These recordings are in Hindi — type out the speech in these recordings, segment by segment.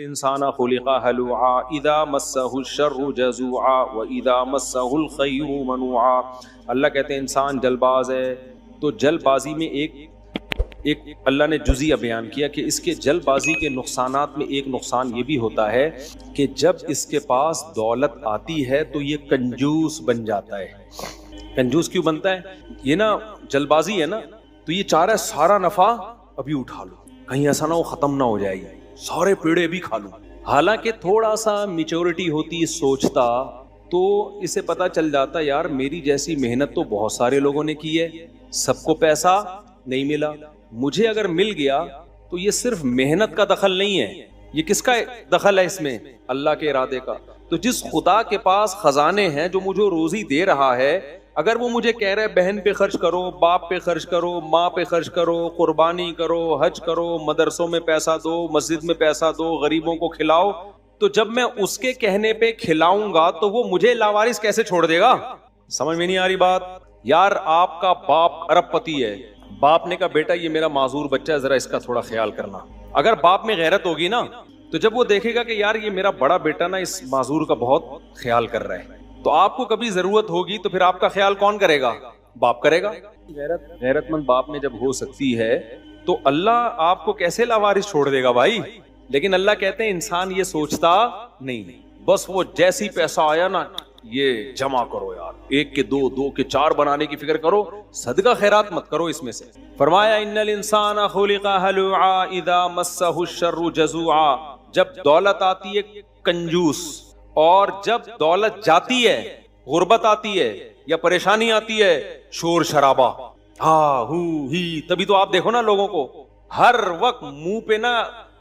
इंसाना खुलिका हलुआ इदा मस्सहु शर्रु जज़ुआ व इदा मस्सहुल खैरु मनुआ। अल्लाह कहते हैं इंसान जलबाज है, तो जलबाजी में एक अल्लाह ने जुज़िया बयान किया कि इसके जलबाजी के नुकसानात में एक नुकसान ये भी होता है कि जब इसके पास दौलत आती है तो ये कंजूस बन जाता है। कंजूस क्यों बनता है? ये ना जलबाजी है ना, तो ये चाह रहा है सारा नफा अभी उठा लो, कहीं ऐसा ना हो खत्म ना हो जाएगी, सारे पेड़े भी खा लूं। हालांकि थोड़ा सा मैच्योरिटी होती सोचता तो इसे पता चल जाता यार मेरी जैसी मेहनत तो बहुत सारे लोगों ने की है, सबको पैसा नहीं मिला, मुझे अगर मिल गया तो ये सिर्फ मेहनत का दखल नहीं है, ये किसका दखल है इसमें? अल्लाह के इरादे का। तो जिस खुदा के पास खजाने हैं जो मुझे रोजी दे रहा है, अगर वो मुझे कह रहा है बहन पे खर्च करो, बाप पे खर्च करो, माँ पे खर्च करो, कुर्बानी करो, हज करो, मदरसों में पैसा दो, मस्जिद में पैसा दो, गरीबों को खिलाओ, तो जब मैं उसके कहने पे खिलाऊंगा तो वो मुझे लावारिस कैसे छोड़ देगा? समझ में नहीं आ रही बात? यार आपका बाप अरबपति है, बाप ने कहा बेटा ये मेरा माजूर बच्चा है, जरा इसका थोड़ा ख्याल करना। अगर बाप में गैरत होगी ना, तो जब वो देखेगा कि यार ये मेरा बड़ा बेटा ना इस माजूर का बहुत ख्याल कर रहा है, तो आपको कभी जरूरत होगी तो फिर आपका ख्याल कौन करेगा? बाप करेगा। गैरतमंद बाप में जब हो सकती है तो अल्लाह आपको कैसे लावारिस छोड़ देगा भाई? लेकिन अल्लाह कहते हैं इंसान ये सोचता नहीं, बस वो जैसी पैसा आया ना ये जमा करो यार, एक के दो, दो के चार बनाने की फिक्र करो, सदका खैरात मत करो इसमें से। फरमाया इन्नल इंसान खुलिका हलुआ इदा मस्सहु शर्रु जज़ुआ। जब दौलत आती है कंजूस, और जब दौलत जाती है, गुर्बत आती है या परेशानी आती है, शोर शराबा, हा हू ही। तभी तो आप देखो ना लोगों को हर वक्त मुंह पे ना,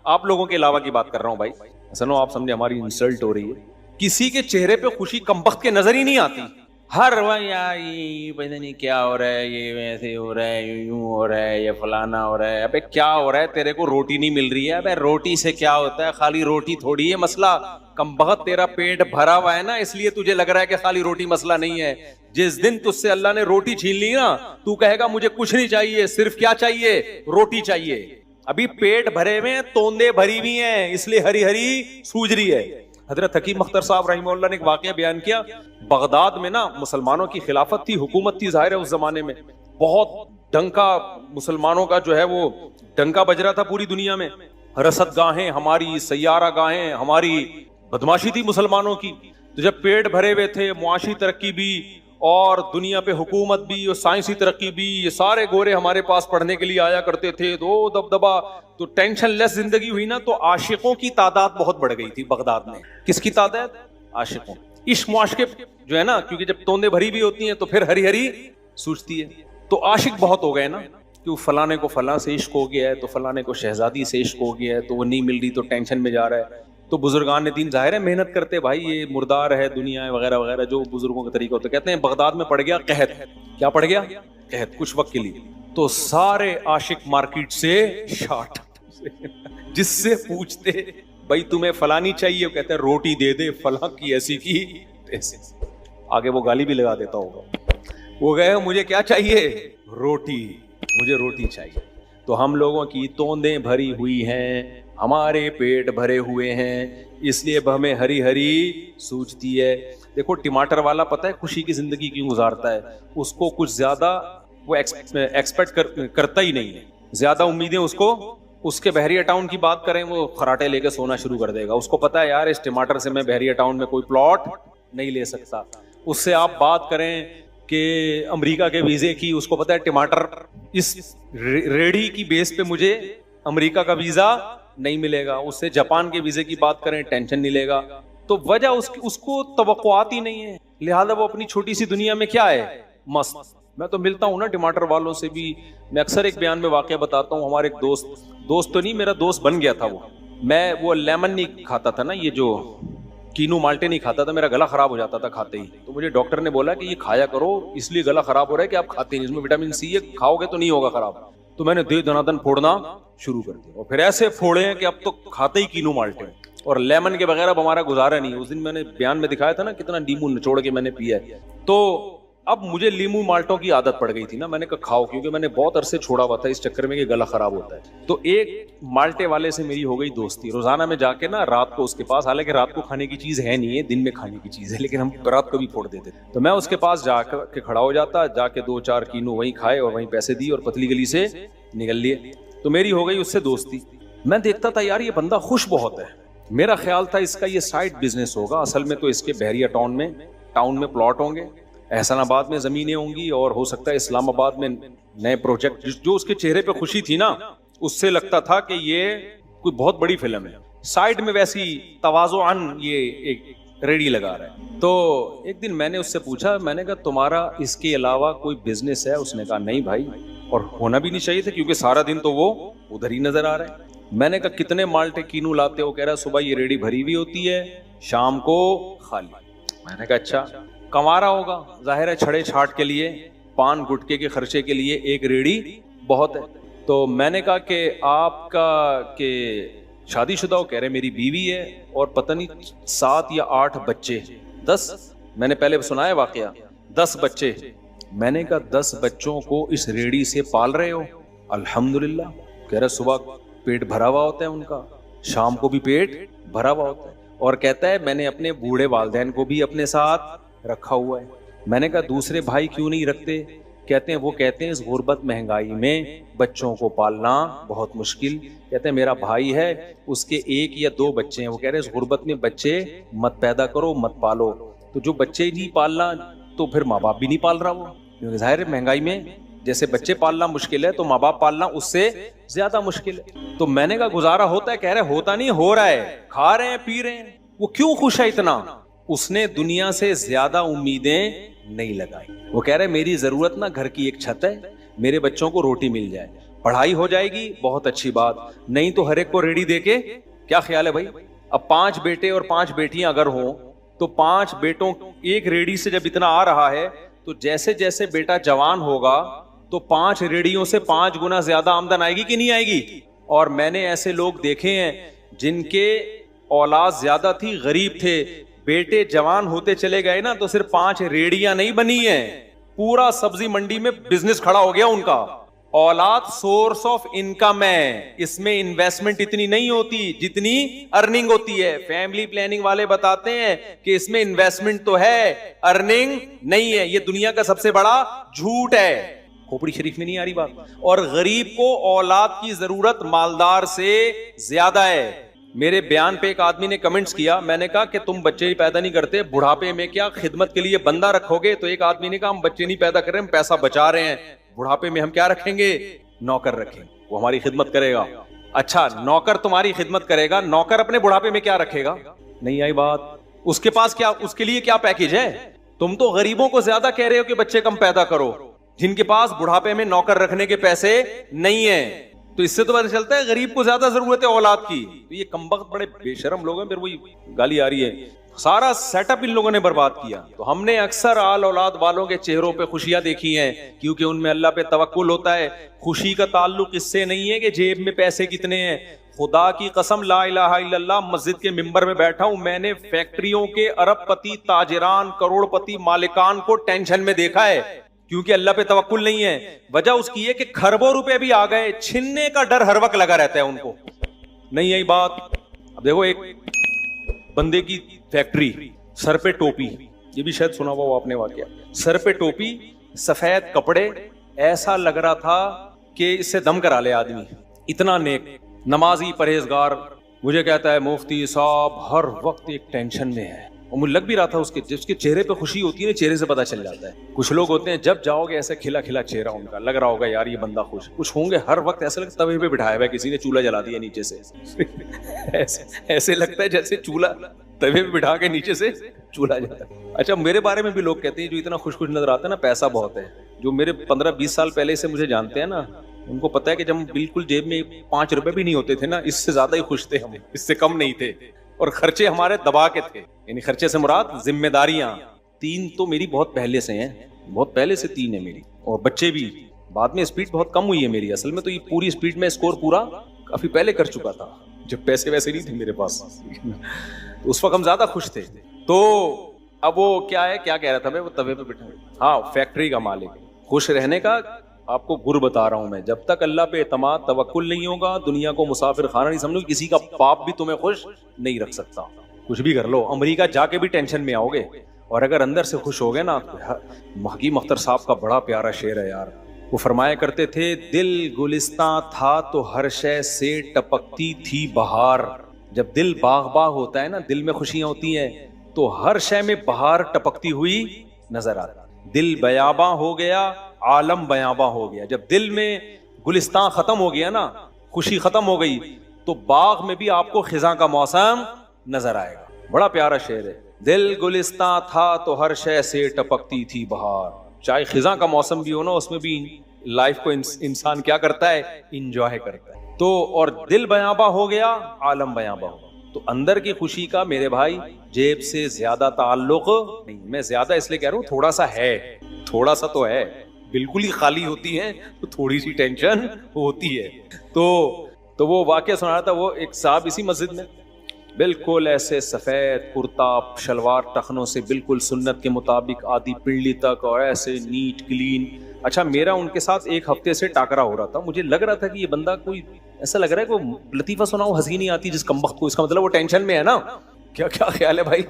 आप लोगों के अलावा की बात कर रहा हूं भाई, सुनो आप समझे हमारी इंसल्ट हो रही है, किसी के चेहरे पे खुशी कमबख्त के नजर ही नहीं आती। हर वक्त यार ये पता नहीं क्या हो रहा है, ये वैसे हो रहा है, यूं हो रहा है, ये फलाना हो रहा है। अबे क्या हो रहा है? तेरे को रोटी नहीं मिल रही है? अबे रोटी से क्या होता है? खाली रोटी थोड़ी है मसला, कमबख्त तेरा पेट भरा हुआ है ना, इसलिए तुझे लग रहा है कि खाली रोटी मसला नहीं है। जिस दिन तुझसे अल्लाह ने रोटी छीन ली ना, तू कहेगा मुझे कुछ नहीं चाहिए, सिर्फ क्या चाहिए? रोटी चाहिए। अभी पेट भरे में तोंदे भरी हुई हैं, इसलिए हरी हरी सूझ रही है। हजरत हकीम अख्तर साहब रहीमहुल्लाह ने एक वाकया बयान किया। बगदाद में ना मुसलमानों की खिलाफत थी, हुकूमत थी, जाहिर है उस जमाने में बहुत डंका, मुसलमानों का जो है वो डंका बज रहा था पूरी दुनिया में। रसद गाहें हमारी, सैयारा गाहें हमारी, बदमाशी थी मुसलमानों की। तो जब पेट भरे हुए थे, मुआशी तरक्की भी और दुनिया पे हुकूमत भी और साइंसी तरक्की भी, ये सारे गोरे हमारे पास पढ़ने के लिए आया करते थे, दो दबदबा, तो टेंशन लेस जिंदगी हुई ना, तो आशिकों की तादाद बहुत बढ़ गई थी बगदाद में। किसकी तादाद? आशिकों। इश्क मुआशके जो है ना, क्योंकि जब तोंदे भरी भी होती हैं तो फिर हरी हरी सूझती है, तो आशिक बहुत हो गए ना, कि फलाने को फलां से इश्क हो गया है, तो फलाने को शहजादी से इश्क हो गया है, तो वो नहीं मिल रही तो टेंशन में जा रहा है। तो बुजुर्गान ने दीन जाहिर है मेहनत करते भाई, ये मुर्दार है दुनिया है वगैरह वगैरह, जो बुजुर्गों का तरीका होता है। कहते हैं बगदाद में पड़ गया कहत। क्या पड़ गया? कहत, कुछ वक्त के लिए। तो सारे आशिक मार्केट से शार्ट जिससे पूछते भाई तुम्हें फलानी चाहिए, कहते हैं रोटी दे दे, फला की ऐसी की ऐसी। आगे वो गाली भी लगा देता होगा। वो गए मुझे क्या चाहिए? रोटी, मुझे रोटी चाहिए। तो हम लोगों की तोंदें भरी हुई हैं, हमारे पेट भरे हुए हैं, इसलिए अब हमें हरी हरी सूझती है। देखो टमाटर वाला पता है खुशी की जिंदगी क्यों गुजारता है? उसको कुछ ज्यादा वो एक्सपेक्ट करता ही नहीं है, ज्यादा उम्मीदें उसको, उसके बहरिया टाउन की बात करें, वो खराटे लेके सोना शुरू कर देगा। उसको पता है यार इस टमाटर से मैं बहरिया टाउन में कोई प्लॉट नहीं ले सकता। उससे आप बात करें कि अमेरिका के वीजे की, उसको पता है टमाटर इस रेडी की बेस पे मुझे अमेरिका का वीजा नहीं मिलेगा। उससे जापान के वीजे की बात करें, टेंशन नहीं लेगा। तो वजह उसको तवक्कुआत ही नहीं है, लिहाजा वो अपनी छोटी सी दुनिया में क्या है, मस्त। मैं तो मिलता हूँ ना टमाटर वालों से भी, मैं अक्सर एक बयान में वाकया बताता हूँ। हमारे एक दोस्त तो नहीं, मेरा दोस्त बन गया था वो लेमन नहीं खाता था ना, ये जो कीनू माल्टे नहीं खाता था, मेरा गला खराब हो जाता था खाते ही। तो मुझे डॉक्टर ने बोला कि ये खाया करो, इसलिए गला खराब हो रहा है कि आप खाते नहीं, इसमें विटामिन सी है, खाओगे तो नहीं होगा खराब। तो मैंने दे दनादन फोड़ना शुरू कर दिया, और फिर ऐसे फोड़े हैं कि अब तो खाते ही कीनू माल्टे, और लेमन के बगैर अब हमारा गुजारा नहीं। उस दिन मैंने बयान में दिखाया था ना कितना नींबू निचोड़ के मैंने पिया है। तो अब मुझे लीमू माल्टों की आदत पड़ गई थी ना, मैंने कहा खाओ, क्योंकि मैंने बहुत अरसे छोड़ा हुआ था इस चक्कर में कि गला खराब होता है। तो एक माल्टे वाले से मेरी हो गई दोस्ती, रोजाना में जाके ना रात को उसके पास, हालांकि रात को खाने की चीज है नहीं है, दिन में खाने की चीज है, लेकिन हम रात को भी फोड़ देते थे। तो मैं उसके पास जाकर के खड़ा हो जाता, जाके 2-4 कीनू वहीं खाए और वहीं पैसे दिए और पतली गली से निकल लिए। तो मेरी हो गई उससे दोस्ती। मैं देखता था यार ये बंदा खुश बहुत है, मेरा ख्याल था इसका ये साइड बिजनेस होगा, असल में तो इसके बहरिया टाउन में प्लॉट होंगे, एहसानाबाद में जमीनें होंगी, और हो सकता है इस्लामाबाद में नए प्रोजेक्ट। जो उसके चेहरे पे खुशी थी ना, उससे लगता था कि ये कोई बहुत बड़ी फिल्म है। साइड में वैसी तवाज़ुअन ये एक रेडी लगा रहा है। तो एक दिन मैंने उससे पूछा, मैंने कहा तुम्हारा इसके अलावा कोई बिजनेस है? उसने कहा नहीं भाई, और होना भी नहीं चाहिए था क्योंकि सारा दिन तो वो उधर ही नजर आ रहा है। मैंने कहा कितने माल्टे कीनू लाते हो? कह रहा सुबह ये रेडी भरी हुई होती है, शाम को खाली। मैंने कहा अच्छा, कमारा होगा, जाहिर है छड़े छाट के लिए, पान गुटके के खर्चे के लिए एक रेडी बहुत है। तो मैंने कहा कि आपका के शादीशुदा हो? कह रहे मेरी बीवी है और पता नहीं 7 या 8 बच्चे, 10, मैंने पहले सुना है वाकया, 10 बच्चे। मैंने कहा 10 बच्चों को इस रेडी से पाल रहे हो? अल्हम्दुलिल्लाह। कह रहे सुबह पेट भरा हुआ होता है उनका, शाम को भी पेट भरा हुआ होता है, और कहता है मैंने अपने बूढ़े वालिदैन को भी अपने साथ रखा हुआ है। मैंने कहा दूसरे भाई क्यों नहीं रखते? कहते हैं वो कहते हैं इस गुर्बत महंगाई में बच्चों को पालना बहुत मुश्किल। कहते हैं मेरा भाई है, उसके 1 या 2 बच्चे हैं, वो कह रहे हैं इस गुर्बत में बच्चे मत पैदा करो, मत पालो। तो जो बच्चे ही नहीं पालना तो फिर माँ बाप भी नहीं पाल रहा वो, क्योंकि जाहिर है महंगाई में जैसे बच्चे पालना मुश्किल है तो माँ बाप पालना उससे ज्यादा मुश्किल है। तो मैंने कहा गुजारा होता है? कह रहे होता नहीं, हो रहा है, खा रहे हैं, पी रहे हैं। वो क्यों खुश है इतना? उसने दुनिया से ज्यादा उम्मीदें नहीं लगाई। वो कह रहे मेरी जरूरत ना घर की एक छत है, मेरे बच्चों को रोटी मिल जाए, पढ़ाई हो जाएगी, बहुत अच्छी बात, नहीं तो हर एक को रेडी देके। क्या ख्याल है भाई? अब 5 बेटे और 5 बेटियां अगर हो तो 5 बेटों एक रेडी से जब इतना आ रहा है, तो जैसे जैसे बेटा जवान होगा तो 5 रेडियों से 5 गुना ज्यादा आमदन आएगी कि नहीं आएगी? और मैंने ऐसे लोग देखे हैं जिनके औलाद ज्यादा थी, गरीब थे, बेटे जवान होते चले गए ना तो सिर्फ 5 रेडियां नहीं बनी है, पूरा सब्जी मंडी में बिजनेस खड़ा हो गया उनका। औलाद सोर्स ऑफ इनकम है, इसमें इन्वेस्टमेंट इतनी नहीं होती जितनी अर्निंग होती है। फैमिली प्लानिंग वाले बताते हैं कि इसमें इन्वेस्टमेंट तो है, अर्निंग नहीं है। ये दुनिया का सबसे बड़ा झूठ है, खोपड़ी शरीफ में नहीं आ रही बात। और गरीब को औलाद की जरूरत मालदार से ज्यादा है। मेरे बयान पे एक आदमी ने कमेंट्स किया, मैंने कहा कि तुम बच्चे ही पैदा नहीं करते, बुढ़ापे में क्या खिदमत के लिए बंदा रखोगे? तो एक आदमी ने कहा हम बच्चे नहीं पैदा कर रहे, हम पैसा बचा रहे हैं, बुढ़ापे में हम क्या रखेंगे? नौकर रखेंगे, वो हमारी खिदमत करेगा। अच्छा, नौकर तुम्हारी खिदमत करेगा, नौकर अपने बुढ़ापे में क्या रखेगा? नहीं आई बात। उसके पास क्या, उसके लिए क्या पैकेज है? तुम तो गरीबों को ज्यादा कह रहे हो कि बच्चे कम पैदा करो, जिनके पास बुढ़ापे में नौकर रखने के पैसे नहीं है। तो इससे तो पता चलता है गरीब को ज्यादा जरूरत है औलाद की। तो ये कमबख्त बड़े बेशरम लोग हैं, फिर वही गाली आ रही है। सारा सेटअप इन लोगों ने बर्बाद किया। तो हमने अक्सर आल औलाद वालों के चेहरों पे खुशियां देखी हैं, क्योंकि उनमें अल्लाह पे तवक्कुल होता है। खुशी का ताल्लुक इससे नहीं है कि जेब में पैसे कितने हैं। खुदा की कसम, ला इलाहा इल्लल्लाह, मस्जिद के मिंबर में बैठा हूं, मैंने फैक्ट्रियों के अरबपति, ताजिरान, करोड़पति मालिकान को टेंशन में देखा है, क्योंकि अल्लाह पे तवक्कुल नहीं है। वजह उसकी है कि खरबों रुपए भी आ गए, छिनने का डर हर वक्त लगा रहता है उनको। नहीं यही बात। अब देखो, एक बंदे की फैक्ट्री, सर पे टोपी, ये भी शायद सुना हुआ आपने वाकया, सर पे टोपी, सफेद कपड़े, ऐसा लग रहा था कि इससे दम करा ले आदमी, इतना नेक, नमाजी, परहेजगार। मुझे कहता है मुफ्ती साहब हर वक्त एक टेंशन में है, और मुझे लग भी रहा था उसके, जिसके चेहरे पे खुशी होती है ना, चेहरे से पता चल जाता है। कुछ लोग होते हैं जब जाओगे ऐसे खिला खिला चेहरा उनका, लग रहा होगा यार ये बंदा खुश। कुछ होंगे हर वक्त ऐसा लगता है तवे पे बिठाया हुआ है, किसी ने चूल्हा जला दिया नीचे से ऐसे लगता है जैसे चूल्हा तवे पे बिठा के नीचे से चूल्हा जला। अच्छा, मेरे बारे में भी लोग कहते हैं जो इतना खुश खुश नजर आता है ना, पैसा बहुत है। जो मेरे 15-20 साल पहले से मुझे जानते हैं ना, उनको पता है कि जब बिल्कुल जेब में 5 रुपए भी नहीं होते थे ना, इससे ज्यादा ही खुश थे हम, इससे कम नहीं थे। और खर्चे हमारे दबा के थे, यानी खर्चे से मुराद जिम्मेदारियां। 3 तो मेरी बहुत पहले से हैं, बहुत पहले से 3 है मेरी, और बच्चे भी। बाद में स्पीड बहुत कम हुई है मेरी, असल में तो ये पूरी स्पीड में स्कोर पूरा काफी पहले कर चुका था, जब पैसे वैसे नहीं थे मेरे पास। तो उस वक्त हम ज्यादा खुश थे। तो अब वो क्या है, क्या कह रहा था मैं, वो तवे पे बैठा, हाँ फैक्ट्री का मालिक, खुश रहने का आपको गुर बता रहा हूं मैं। जब तक अल्लाह पे एतमाद तवक्कुल नहीं होगा, दुनिया को मुसाफिर खाना नहीं समझो, किसी का बाप भी तुम्हें खुश नहीं रख सकता। कुछ भी कर लो, अमेरिका जाके भी टेंशन में आओगे, और अगर अंदर से खुश हो गए ना। हकीम अख्तर साहब का बड़ा प्यारा शेर है यार, वो फरमाया करते थे, दिल गुलिस्तां था तो हर शय से टपकती थी बहार। जब दिल बाग बाग होता है ना, दिल में खुशियां होती हैं, तो हर शय में बहार टपकती हुई नजर आती। दिल बयाबा हो गया, आलम बयाबा हो गया। जब दिल में गुलिस्तां खत्म हो गया ना, खुशी खत्म हो गई, तो बाग में भी आपको खिजा का मौसम नजर आएगा। बड़ा प्यारा शेर है, दिल गुलिस्तां था तो हर शय से टपकती थी बहार। चाहे खिजा का मौसम भी हो ना, उसमें भी लाइफ को इंसान क्या करता है, इंजॉय करता है। तो और दिल बयाबा हो गया, आलम बयाबा हो। तो अंदर की खुशी का मेरे भाई जेब से ज्यादा ताल्लुक नहीं। मैं ज्यादा इसलिए कह रहा हूं, थोड़ा सा है, थोड़ा सा तो है। बिल्कुल ही खाली होती है तो थोड़ी सी टेंशन होती है। तो वो वाकया सुना रहा था, वो एक साहब इसी मस्जिद में बिल्कुल ऐसे सफ़ेद कुर्ता शलवार टखनों से, बिल्कुल सुन्नत के मुताबिक आधी पिंडली तक, और ऐसे नीट क्लीन। अच्छा, मेरा उनके साथ एक हफ्ते से टाकरा हो रहा था। मुझे लग रहा था कि ये बंदा कोई, ऐसा लग रहा है कोई लतीफ़ा सुनाओ, हंसी नहीं आती जिस कमबख्त को, इसका मतलब वो टेंशन में है ना। क्या क्या ख्याल है भाई?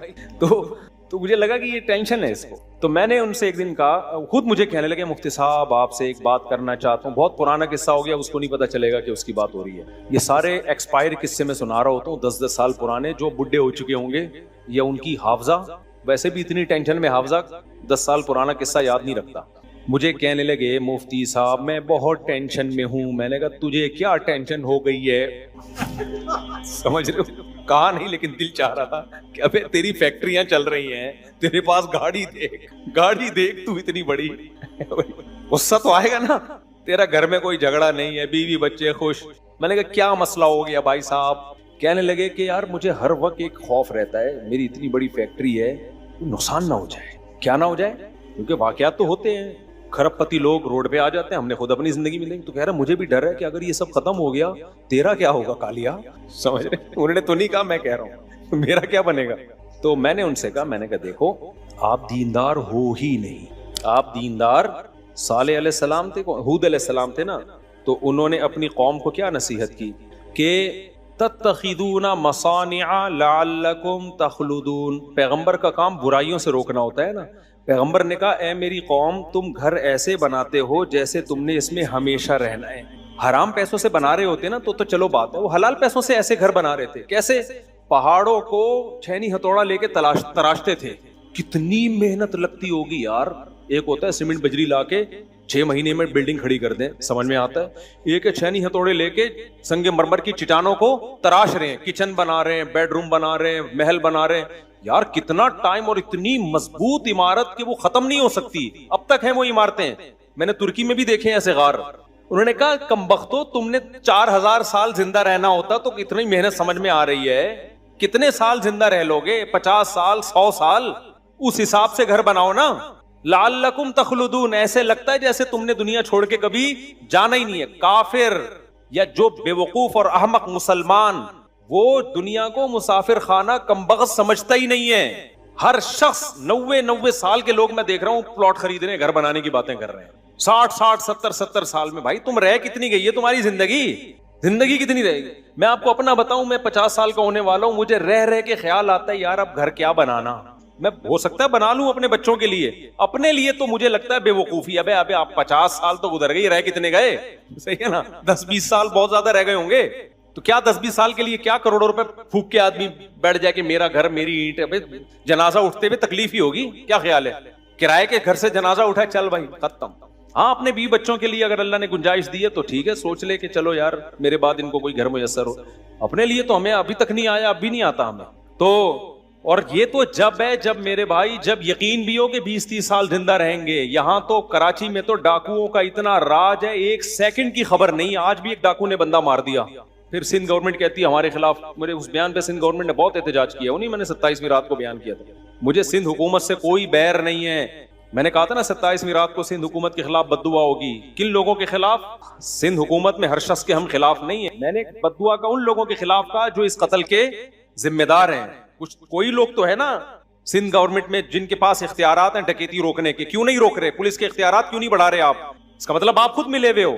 तो मुझे लगा कि ये टेंशन है इसको। तो मैंने उनसे एक दिन कहा, खुद मुझे कहने लगे, मुफ्ती साहब आपसे एक बात करना चाहता हूँ। बहुत पुराना किस्सा हो गया, उसको नहीं पता चलेगा कि उसकी बात हो रही है। ये सारे एक्सपायर किस्से में सुना रहा होता हूँ, 10-10 साल पुराने, जो बुढ़े हो चुके होंगे या उनकी हाफजा, वैसे भी इतनी टेंशन में हाफजा 10 साल पुराना किस्सा याद नहीं रखता। मुझे कहने लगे, मुफ्ती साहब मैं बहुत टेंशन में हूँ। मैंने कहा, तुझे क्या टेंशन हो गई है? समझ रहे हो? कहा नहीं, लेकिन दिल चाह रहा था कि अबे तेरी फैक्ट्रियां चल रही हैं, तेरे पास गाड़ी देख तू इतनी बड़ी। गुस्सा तो आएगा ना। तेरा घर में कोई झगड़ा नहीं है, बीवी बच्चे खुश। मैंने कहा, क्या मसला हो गया भाई साहब? कहने लगे कि यार मुझे हर वक्त एक खौफ रहता है, मेरी इतनी बड़ी फैक्ट्री है, नुकसान ना हो जाए। क्या ना हो जाए? क्योंकि वाकयात तो होते हैं, खरबपति लोग रोड पे आ जाते हैं, हमने खुद अपनी जिंदगी में देखी। तो कह रहा, मुझे भी डर है कि अगर ये सब खत्म हो गया, तेरा क्या होगा कालिया? समझ रहे? उन्होंने तो नहीं कहा, मैं कह रहा हूँ मेरा क्या बनेगा। तो मैंने उनसे कहा, मैंने कहा देखो, आप दीनदार हो ही नहीं। आप दीनदार सालेह अलैहिस्सलाम थे, हूद अलैहिस्सलाम थे ना, तो उन्होंने अपनी कौम को क्या नसीहत की कि तत्तखिदूना मसानिआ लअल्लकुम तखलुदून। पैगंबर का काम बुराइयों से रोकना होता है ना। पैगंबर ने कहा, ए मेरी कौम, तुम घर ऐसे बनाते हो जैसे तुमने इसमें हमेशा रहना है। हराम पैसों से बना रहे होते ना तो चलो बात है, वो हलाल पैसों से ऐसे घर बना रहे थे। कैसे? पहाड़ों को छैनी हथौड़ा लेके तराशते थे। कितनी मेहनत लगती होगी यार। एक होता है सीमेंट बजरी लाके 6 महीने में बिल्डिंग खड़ी कर दें, समझ में आता है। एक छैनी हथौड़े लेके संगे मरमर की चट्टानों को तराश रहे हैं, किचन बना रहे हैं, बेडरूम बना रहे हैं, महल बना रहे हैं। यार कितना टाइम, और इतनी मजबूत इमारत कि वो खत्म नहीं हो सकती। अब तक है वो इमारतें। मैंने तुर्की में भी देखे ऐसे गार। उन्होंने कहा, कमबख्तो, तुमने 4000 साल जिंदा रहना होता तो इतनी मेहनत समझ में आ रही है। कितने साल जिंदा रह लोगे? 50 साल, 100 साल? उस हिसाब से घर बनाओ ना। लअल्लकुम तखलुदून, ऐसे लगता है जैसे तुमने दुनिया छोड़ के कभी जाना ही नहीं है। काफिर या जो बेवकूफ और अहमक मुसलमान, वो दुनिया को मुसाफिर खाना कमबख्त समझता ही नहीं है। हर शख्स 90 साल के लोग मैं देख रहा हूं प्लॉट खरीदने, घर बनाने की बातें कर रहे हैं। 60 70 साल में भाई तुम रह कितनी गई है तुम्हारी जिंदगी कितनी रहेगी? मैं आपको अपना बताऊं, मैं 50 साल का होने वाला हूं। मुझे रह रह के ख्याल आता है, यार अब घर क्या बनाना। मैं हो सकता है बना लूं अपने बच्चों के लिए, अपने लिए तो मुझे लगता है बेवकूफी। अबे आप 50 साल तो गुजर गई, रह कितने गए? सही है ना? 10-20 साल बहुत ज्यादा रह गए होंगे। तो क्या 10-20 साल के लिए क्या करोड़ों रुपए फूक के आदमी बैठ जाए कि मेरा घर मेरी ईंट? अबे जनाजा उठते हुए तकलीफ ही होगी। क्या ख्याल है? किराए के घर से जनाजा उठा, चल भाई खत्म। हाँ, अपने 20 बच्चों के लिए अगर अल्लाह ने गुंजाइश दी है तो ठीक है, सोच ले कि चलो यार मेरे बाद इनको कोई घर मुयस्सर हो। अपने लिए तो हमें अभी तक नहीं आया, अभी नहीं आता हमें तो। और ये तो जब है, जब मेरे भाई, जब यकीन भी हो कि 20-30 साल जिंदा रहेंगे। यहां तो कराची में तो डाकुओं का इतना राज है, 1 सेकंड की खबर नहीं। आज भी एक डाकू ने बंदा मार दिया, फिर सिंध गवर्नमेंट कहती है हमारे खिलाफ। मेरे उस बयान पे सिंध गवर्नमेंट ने बहुत एहतजाज किया। वो नहीं, मैंने 27वीं रात को बयान किया था। मुझे सिंध हुकूमत से कोई बैर नहीं है। मैंने कहा था ना 27वीं रात को सिंध हुकूमत के खिलाफ बद्दुआ होगी। किन लोगों के खिलाफ? सिंध हुकूमत में हर शख्स के हम खिलाफ नहीं है। मैंने बद्दुआ का उन लोगों के खिलाफ कहा जो इस कत्ल के जिम्मेदार हैं। कोई लोग तो है ना सिंध गवर्नमेंट में जिनके पास इख्तियारात हैं डकैती रोकने के, क्यों नहीं रोक रहे? पुलिस के इख्तियारात क्यों नहीं बढ़ा रहे आप? इसका मतलब आप खुद मिले हुए हो।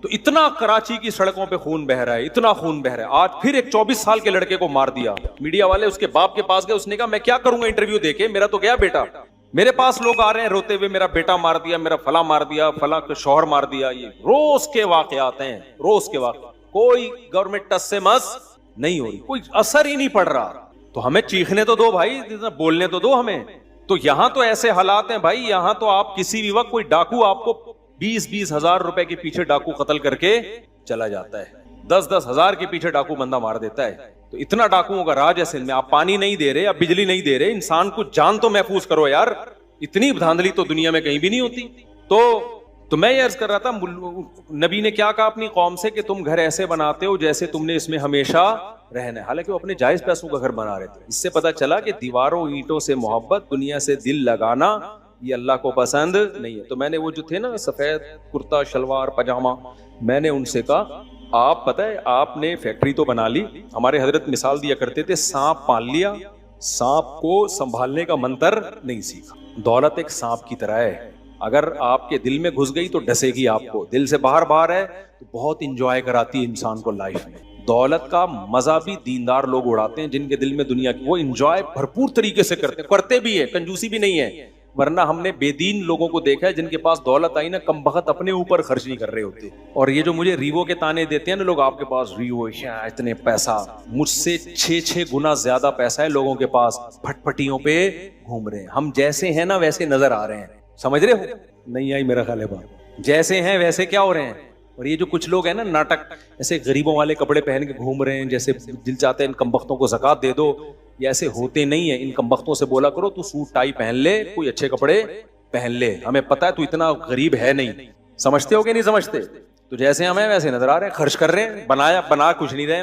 तो इतना कराची की सड़कों पे खून बह रहा है, इतना खून बह रहा है। आज फिर एक 24 साल के लड़के को मार दिया। मीडिया वाले उसके बाप के पास गए, उसने कहा मैं क्या करूंगा इंटरव्यू देके, मेरा तो गया बेटा। मेरे पास लोग आ रहे हैं रोते हुए, मेरा बेटा मार दिया, मेरा फला मार दिया, फला का शौहर मार दिया। ये रोज के वाकयात हैं, रोज के वाकयात। कोई गवर्नमेंट टस से मस नहीं हो रही, कोई असर ही नहीं पड़ रहा। तो हमें चीखने तो दो भाई, बोलने तो दो हमें। तो यहां तो ऐसे हालात हैं भाई, यहां तो आप किसी भी वक्त कोई डाकू आपको 20-20 हजार रुपए के पीछे डाकू कत्ल करके चला जाता है, 10-10 हजार के पीछे डाकू बंदा मार देता है। तो इतना डाकुओं का राज है सिंध में। आप पानी नहीं दे रहे, आप बिजली नहीं दे रहे, इंसान को जान तो महफूज करो यार। इतनी धांधली तो दुनिया में कहीं भी नहीं होती। तो मैं ये अर्ज कर रहा था, नबी ने क्या कहा अपनी कौम से कि तुम घर ऐसे बनाते हो जैसे तुमने इसमें हमेशा रहना है। हालांकि वो अपने जायज पैसों का घर बना रहे थे। इससे पता चला कि दीवारों ईंटों से मोहब्बत, दुनिया से दिल लगाना, ये अल्लाह को पसंद नहीं है। तो मैंने वो जो थे ना सफेद कुर्ता शलवार पजामा, मैंने उनसे कहा आप पता है आपने फैक्ट्री तो बना ली, हमारे हजरत मिसाल दिया करते थे सांप पाल लिया, सांप को संभालने का मंत्र नहीं सीखा। दौलत एक सांप की तरह है, अगर आपके दिल में घुस गई तो डसेगी आपको, दिल से बाहर है तो बहुत इंजॉय कराती है इंसान को लाइफ में। दौलत का मजा भी दीनदार लोग उड़ाते हैं जिनके दिल में दुनिया की, वो इंजॉय भरपूर तरीके से करते भी है, कंजूसी भी नहीं है। वरना हमने बेदीन लोगों को देखा है जिनके पास दौलत आई ना, कम बखत अपने ऊपर खर्च नहीं कर रहे होते। और ये जो मुझे रीवो के ताने देते हैं ना लोग, आपके पास रीवो इतने पैसा, मुझसे 6-6 गुना ज्यादा पैसा है लोगों के पास, फटफटियों पे घूम रहे हैं। हम जैसे हैं ना वैसे नजर आ रहे हैं, समझ रहे हो? नहीं आई मेरा ख्याल है बात। जैसे हैं वैसे क्या हो रहे हैं। और ये जो कुछ लोग हैं ना नाटक, ऐसे गरीबों वाले कपड़े पहन के घूम रहे हैं, जैसे दिल चाहते हैं इन कमबख्तों को ज़कात दे दो, ये ऐसे होते नहीं है। इन कमबख्तों से बोला करो तू सूट टाई पहन ले, कोई अच्छे कपड़े पहन ले, हमें पता है तू इतना गरीब है नहीं। समझते हो कि नहीं समझते? तो जैसे हमें वैसे नजर आ रहे हैं, खर्च कर रहे हैं, बना कुछ नहीं रहे,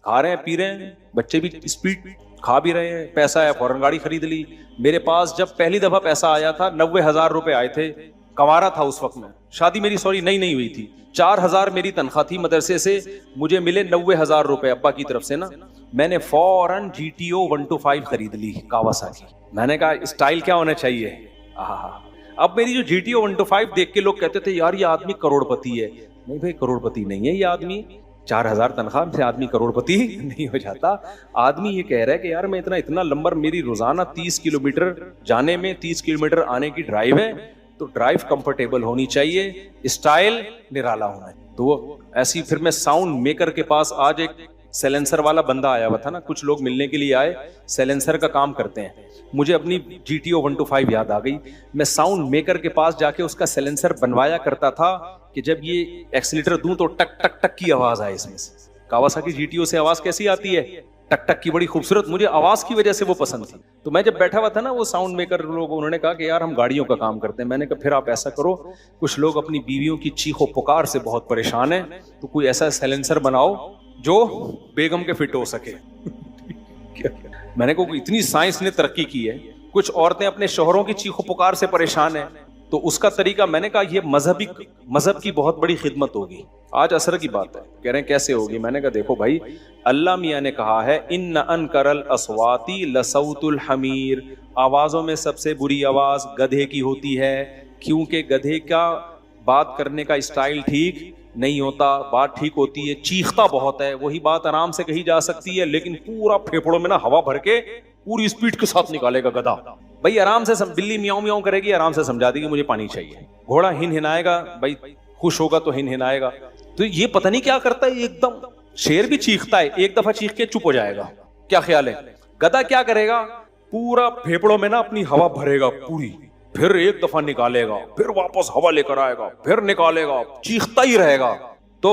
खा रहे हैं पी रहे हैं, बच्चे भी स्पीड खा भी रहे हैं, पैसा है फौरन गाड़ी खरीद ली। मेरे पास जब पहली दफा पैसा आया था 90,000 रुपए आए थे, कमारा था उस वक्त में, शादी मेरी नई हुई थी, 4,000 मेरी तनख्वाह थी मदरसे से, मुझे मिले 90,000 रुपए अब्बा की तरफ से ना। मैंने फौरन GTO 125 खरीद ली कावासाकी। मैंने कहा स्टाइल क्या होना चाहिए। अब मेरी जो GTO 125 देख के लोग कहते थे यार ये आदमी करोड़पति है। नहीं भाई करोड़पति नहीं है ये आदमी, 4,000 तनख्वाह से आदमी करोड़पति नहीं हो जाता। आदमी ये कह रहा है कि यार मैं इतना लंबर, मेरी रोजाना 30 किलोमीटर जाने में 30 किलोमीटर आने की ड्राइव है, तो ड्राइव कंफर्टेबल होनी चाहिए, स्टाइल निराला होना है। तो वो ऐसी, फिर मैं साउंड मेकर के पास, आज एक सैलेंसर वाला बंदा आया हुआ था ना, कुछ लोग मिलने के लिए आए, सैलेंसर का काम करते हैं। मुझे अपनी GTO 125 याद आ गई। मैं साउंड मेकर के पास जाके उसका सैलेंसर बनवाया करता था कि जब ये एक्सीलेटर दूं तो टक टक टक की आवाज आए इसमें से। कावासाकी GTO से आवाज कैसी आती है? टक टक की, बड़ी खूबसूरत। मुझे आवाज की वजह से वो पसंद थी। तो मैं जब बैठा हुआ था ना, वो साउंड मेकर लोग, उन्होंने कहा कि यार हम गाड़ियों का काम करते हैं। मैंने कहा फिर आप ऐसा करो, कुछ लोग अपनी बीवियों की चीखो पुकार से बहुत परेशान हैं, तो कोई ऐसा सैलेंसर बनाओ जो बेगम के फिट हो सके। मैंने कहा इतनी साइंस ने तरक्की की है, कुछ औरतें अपने शोहरों की चीखो पुकार से परेशान हैं, तो उसका तरीका, मैंने कहा ये मजहब की बहुत बड़ी खिदमत होगी। आज असर की बात है, कह रहे हैं कैसे होगी। मैंने कहा देखो भाई, अल्लाह मियाँ ने कहा है इन्न अनकरल अस्वाती लसौतुल हमीर, आवाजों में सबसे बुरी आवाज गधे की होती है, क्योंकि गधे का बात करने का स्टाइल ठीक नहीं होता, बात ठीक होती है, चीखता बहुत है। वही बात आराम से कही जा सकती है, लेकिन पूरा फेफड़ों में ना हवा भर के पूरी स्पीड के साथ निकालेगा गधा। भाई आराम से बिल्ली मियाऊं मियाऊं करेगी, आराम से समझा देगी मुझे पानी चाहिए। घोड़ा हिन हिनाएगा, भाई खुश होगा तो हिन हिनाएगा। तो ये पता नहीं क्या करता है एकदम। शेर भी चीखता है, एक दफा चीख के चुप हो जाएगा, क्या ख्याल है? गधा क्या करेगा? पूरा फेफड़ों में ना अपनी हवा भरेगा पूरी, फिर एक दफा निकालेगा, फिर वापस हवा लेकर आएगा, फिर निकालेगा, चीखता ही रहेगा। तो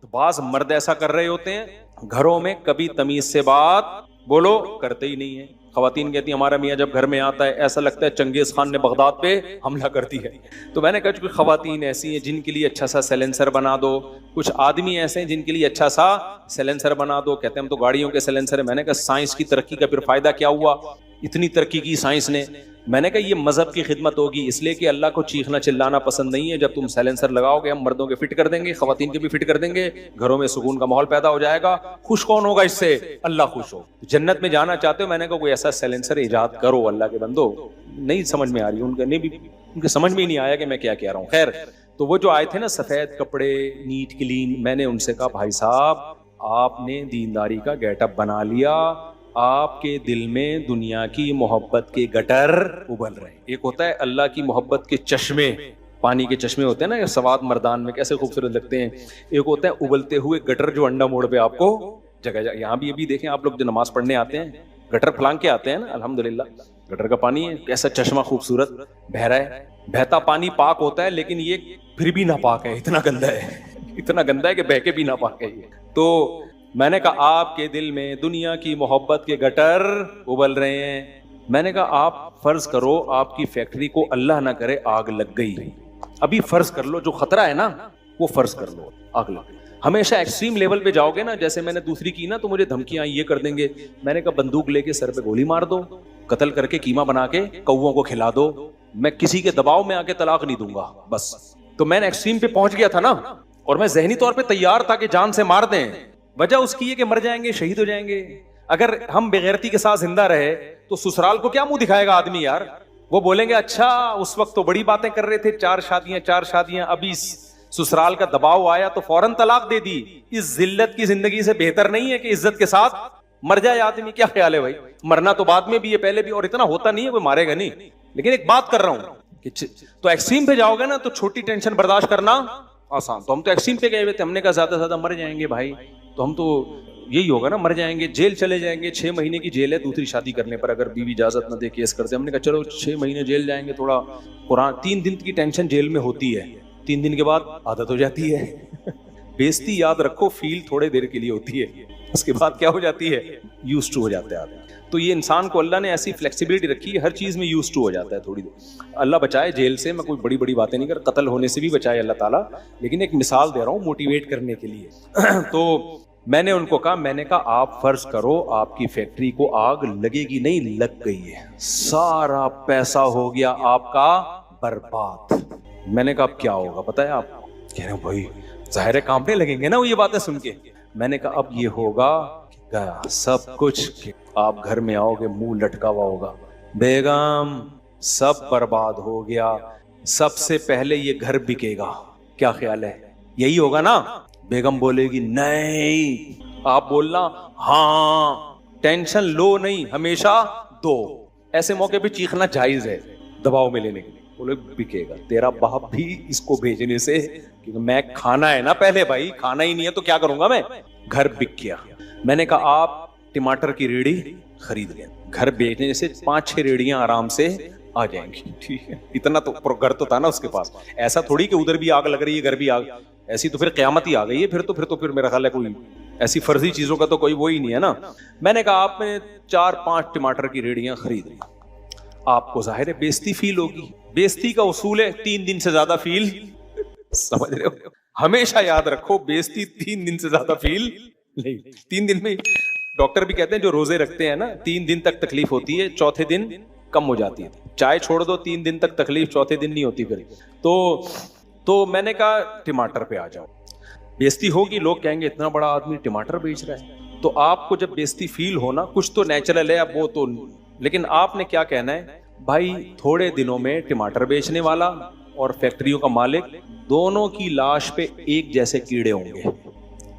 बाज मर्द ऐसा कर रहे होते हैं, घरों में कभी तमीज से बात बोलो करते ही नहीं है। खवातीन कहती है हमारा मियाँ जब घर में आता है ऐसा लगता है चंगेज खान ने बगदाद पे हमला कर दी है। तो मैंने कहा कुछ खवातीन ऐसी हैं जिनके लिए अच्छा सा सैलेंसर बना दो, कुछ आदमी ऐसे हैं जिनके लिए अच्छा सा सैलेंसर बना दो। कहते हैं हम तो गाड़ियों के सैलेंसर है। मैंने कहा साइंस की तरक्की का फिर फायदा क्या हुआ? इतनी तरक्की की साइंस ने, मैंने कहा ये मजहब की खिदमत होगी, इसलिए कि अल्लाह को चीखना चिल्लाना पसंद नहीं है। जब तुम साइलेंसर लगाओगे हम मर्दों के फिट कर देंगे, खवातीन के भी फिट कर देंगे, घरों में सुकून का माहौल पैदा हो जाएगा। खुश कौन होगा इससे? अल्लाह खुश हो। जन्नत में जाना चाहते हो, मैंने कहा कोई ऐसा साइलेंसर इजाद करो अल्लाह के बंदो। नहीं समझ में आ रही उनके समझ में ही नहीं आया कि मैं क्या कह रहा हूँ। खैर, तो वो जो आए थे ना सफेद कपड़े, नीट क्लीन, मैंने उनसे कहा भाई साहब आपने दीनदारी का गेटअप बना लिया, आपके दिल में दुनिया की मोहब्बत के गटर उबल रहे हैं। एक होता है अल्लाह की मोहब्बत के चश्मे, पानी के चश्मे होते हैं ना, सवाद मर्दान में कैसे खूबसूरत लगते हैं। एक होता है उबलते हुए गटर जो अंडा मोड़ पे आपको जगह जगह, यहाँ भी अभी देखें आप लोग जो नमाज पढ़ने आते हैं गटर फलांग के आते हैं ना, अल्हम्दुलिल्लाह गटर का पानी है, कैसा चश्मा खूबसूरत बह रहा है। बहता पानी पाक होता है, लेकिन ये फिर भी नापाक है, इतना गंदा है इतना गंदा है कि बह के भी नापाक है ये। तो मैंने कहा आपके दिल में दुनिया की मोहब्बत के गटर उबल रहे हैं। मैंने कहा आप फर्ज करो आपकी फैक्ट्री को अल्लाह ना करे आग लग गई, अभी फर्ज कर लो जो खतरा है ना वो फर्ज कर लो आग लग गई। हमेशा एक्सट्रीम लेवल पे जाओगे ना, जैसे मैंने दूसरी की ना, तो मुझे धमकियां ये कर देंगे। मैंने कहा बंदूक लेके सर पे गोली मार दो, कत्ल करके कीमा बना के कौओं को खिला दो, मैं किसी के दबाव में आके तलाक नहीं दूंगा बस। तो मैंने एक्सट्रीम पे पहुंच गया था ना, और मैं जहनी तौर पे तैयार था कि जान से मार दें। वजह उसकी है कि मर जाएंगे, शहीद हो जाएंगे। अगर हम बेगैरती के साथ जिंदा रहे तो ससुराल को क्या मुंह दिखाएगा आदमी यार? वो बोलेंगे अच्छा उस वक्त तो बड़ी बातें कर रहे थे, चार शादियां, अभी ससुराल का दबाव आया तो फौरन तलाक दे दी। इस जिल्लत की जिंदगी से बेहतर नहीं है कि इज्जत के साथ मर जाए आदमी? क्या ख्याल है भाई? मरना तो बाद में भी है, पहले भी, और इतना होता नहीं है, कोई मारेगा नहीं। लेकिन एक बात कर रहा हूं कि तो एक्सट्रीम पे जाओगे ना तो छोटी टेंशन बर्दाश्त करना आसान। तो हम तो एक्सट्रीम पे गए हुए थे, हमने कहा ज्यादा से ज्यादा मर जाएंगे भाई, तो हम तो यही होगा ना, मर जाएंगे, जेल चले जाएंगे। 6 महीने की जेल है दूसरी शादी करने पर, अगर बीवी इजाजत न दे केस करते। हमने कहा चलो 6 महीने जेल जाएंगे, थोड़ा कुरान 3 दिन की टेंशन जेल में होती है, 3 दिन के बाद आदत हो जाती है बेइज्जती याद रखो फील थोड़े देर के लिए होती है, उसके बाद क्या हो जाती है, यूज्ड टू हो जाते हैं आदमी। तो ये इंसान को अल्लाह ने ऐसी फ्लेक्सिबिलिटी रखी है, हर चीज में यूज्ड टू हो जाता है थोड़ी देर। अल्लाह बचाए जेल से, मैं कोई बड़ी बड़ी बातें नहीं कर, कत्ल होने से भी बचाए अल्लाह ताला, लेकिन एक मिसाल दे रहा हूँ मोटिवेट करने के लिए तो मैंने उनको कहा, मैंने कहा आप फर्ज करो आपकी फैक्ट्री को आग लगेगी, नहीं लग गई है, सारा पैसा हो गया आपका बर्बाद। मैंने कहा अब क्या होगा पता है आप? कह रहे हो भाई जाहिर है कांपने लगेंगे ना वो ये बातें सुन के। मैंने कहा अब ये होगा गया सब कुछ, आप घर में आओगे मुंह लटका हुआ होगा, बेगम सब बर्बाद हो गया, सबसे पहले ये घर बिकेगा, क्या ख्याल है? यही होगा ना? बेगम बोलेगी नहीं, आप बोलना हाँ, टेंशन लो नहीं, हमेशा दो। ऐसे मौके पे चीखना जायज है दबाव में लेने के लिए। बोले बिकेगा, तेरा बाप भी इसको भेजने से, क्योंकि मैं खाना है ना पहले भाई, खाना ही नहीं है तो क्या करूंगा मैं। घर बिक गया। मैंने कहा आप टमाटर की रेडी खरीद लें, घर बेचने से 5-6 रेडियां आराम से आ जाएंगी, ठीक है? इतना तो घर तो था ना उसके पास, ऐसा थोड़ी कि उधर भी आग लग रही है घर भी आग, ऐसी तो फिर क़यामत ही आ गई है। फिर मेरा ख्याल है कोई ऐसी फर्जी चीजों का तो कोई वो ही नहीं है ना। मैंने कहा आपने 4-5 टमाटर की रेडियां खरीद ली, आपको जाहिर है बेइज्जती फील होगी, बेइज्जती का उसूल है 3 दिन से ज्यादा फील समझ रहे हो? हमेशा याद रखो बेइज्जती 3 दिन से ज्यादा फील नहीं। 3 दिन में डॉक्टर भी कहते हैं जो रोजे रखते हैं ना 3 दिन तक तकलीफ होती है, चौथे दिन कम हो जाती है। चाय छोड़ दो 3 दिन तक तकलीफ, चौथे दिन नहीं होती फिर। तो मैंने कहा टमाटर पे आ जाओ, बेइज्जती होगी, लोग कहेंगे इतना बड़ा आदमी टमाटर बेच रहा है। तो आपको जब बेइज्जती फील हो ना, कुछ तो नेचुरल है अब वो तो, लेकिन आपने क्या कहना है भाई, थोड़े दिनों में टमाटर बेचने वाला और फैक्ट्रियों का मालिक दोनों की लाश पे एक जैसे कीड़े होंगे।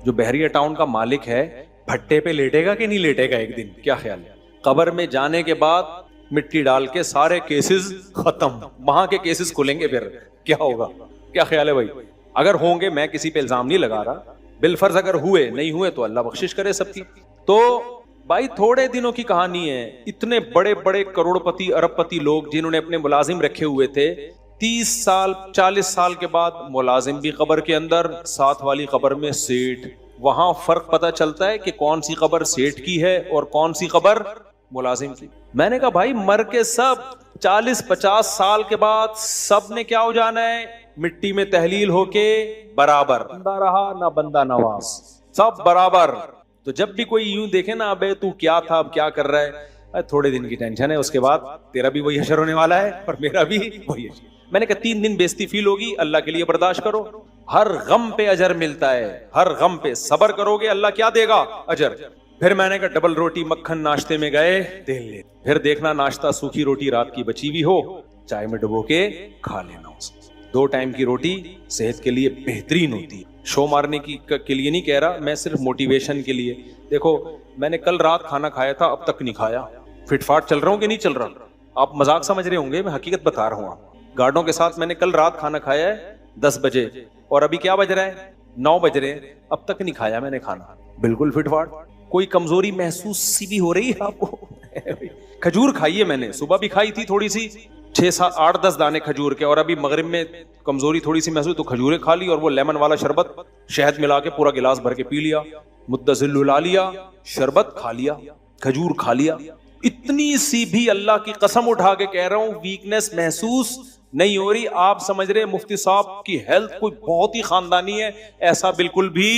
जो बहरिया टाउन का मालिक है भट्टे पे लेटेगा कि नहीं लेटेगा एक दिन, क्या ख्याल है? कब्र में जाने के बाद मिट्टी डाल के सारे केसेस खत्म, वहां के केसेस खुलेंगे, फिर क्या होगा, क्या ख्याल है भाई? अगर होंगे, मैं किसी पे इल्जाम नहीं लगा रहा, बिलफर्ज अगर हुए, नहीं हुए तो अल्लाह बख्शिश करे सबकी। तो भाई थोड़े दिनों की कहानी है, इतने बड़े बड़े करोड़पति अरबपति लोग जिन्होंने अपने मुलाजिम रखे हुए थे, 30 साल 40 साल के बाद मुलाजिम भी कब्र के अंदर, साथ वाली कब्र में सेठ। वहां फर्क पता चलता है कि कौन सी कब्र सेठ की है और कौन सी कब्र मुलाजिम की। मैंने कहा भाई मर के सब 40-50 साल के बाद सब ने क्या हो जाना है, मिट्टी में तहलील होके बराबर, बंदा रहा ना बंदा नवाज, सब बराबर। तो जब भी कोई यूं देखे ना, अबे तू क्या था अब क्या कर रहा है, थोड़े दिन की टेंशन है, उसके बाद तेरा भी वही हशर होने वाला है और मेरा भी वही हशर। मैंने कहा 3 दिन बेइज्जती फील होगी, अल्लाह के लिए बर्दाश्त करो, हर गम पे अजर मिलता है, हर गम पे सबर करोगे अल्लाह क्या देगा? अजर। फिर मैंने कहा डबल रोटी मक्खन नाश्ते में गए, तेल ले, फिर देखना नाश्ता सूखी रोटी रात की बची हुई हो, चाय में डुबो के खा लेना उसको। 2 टाइम की रोटी सेहत के लिए बेहतरीन होती है। शो मारने के लिए नहीं कह रहा मैं, सिर्फ मोटिवेशन के लिए। देखो मैंने कल रात खाना खाया था, अब तक नहीं खाया। फिटफाट चल रहा हूं कि नहीं चल रहा? आप मजाक समझ रहे होंगे, मैं हकीकत बता रहा हूं। आप गार्डों के साथ मैंने कल रात खाना खाया है 10 बजे और अभी क्या बज रहा है? 9 बज रहे हैं, अब तक नहीं खाया मैंने खाना। बिल्कुल फिटफाट। कोई कमजोरी महसूस सी भी हो रही है आपको? खजूर खाई है मैंने, सुबह भी खाई थी थोड़ी सी, 6-8-10 दाने खजूर के, और अभी मगरिब में कमजोरी थोड़ी सी महसूस तो खजूरें खा ली और वो लेमन वाला शरबत शहद मिला के पूरा गिलास भर के पी लिया, मुद्दजिल ला लिया, शरबत खा लिया, खजूर खा लिया। इतनी सी भी अल्लाह की कसम उठा के कह रहा हूं वीकनेस महसूस नहीं हो रही। आप समझ रहे मुफ्ती साहब की हेल्थ कोई बहुत ही खानदानी है, ऐसा बिल्कुल भी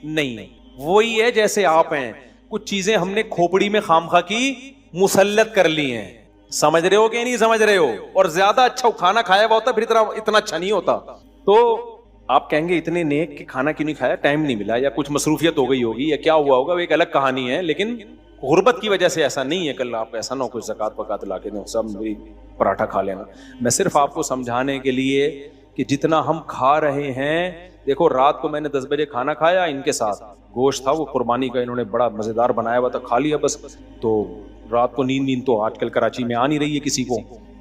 नहीं। वही है जैसे आप हैं, कुछ चीजें हमने खोपड़ी में खामखा की मुसल्लत कर ली हैं। समझ रहे हो कि नहीं समझ रहे हो? और ज्यादा अच्छा खाना खाया हुआ होता फिर इतना अच्छा नहीं होता। तो आप कहेंगे इतने नेक कि खाना क्यों नहीं खाया? टाइम नहीं मिला या कुछ मसरूफियत हो गई होगी या क्या हुआ होगा, वो एक अलग कहानी है। लेकिन गुर्बत की वजह से ऐसा नहीं है। कल आप ऐसा ना हो कुछ ज़कात पकात ला के सब मेरी पराठा खा लेना। मैं सिर्फ आपको समझाने के लिए कि जितना हम खा रहे हैं, देखो रात को मैंने 10 बजे खाना खाया, इनके साथ गोश्त था वो कुर्बानी का, इन्होंने बड़ा मज़ेदार बनाया हुआ था, खा लिया बस। तो रात को नींद तो आजकल कराची में आ नहीं रही है किसी को।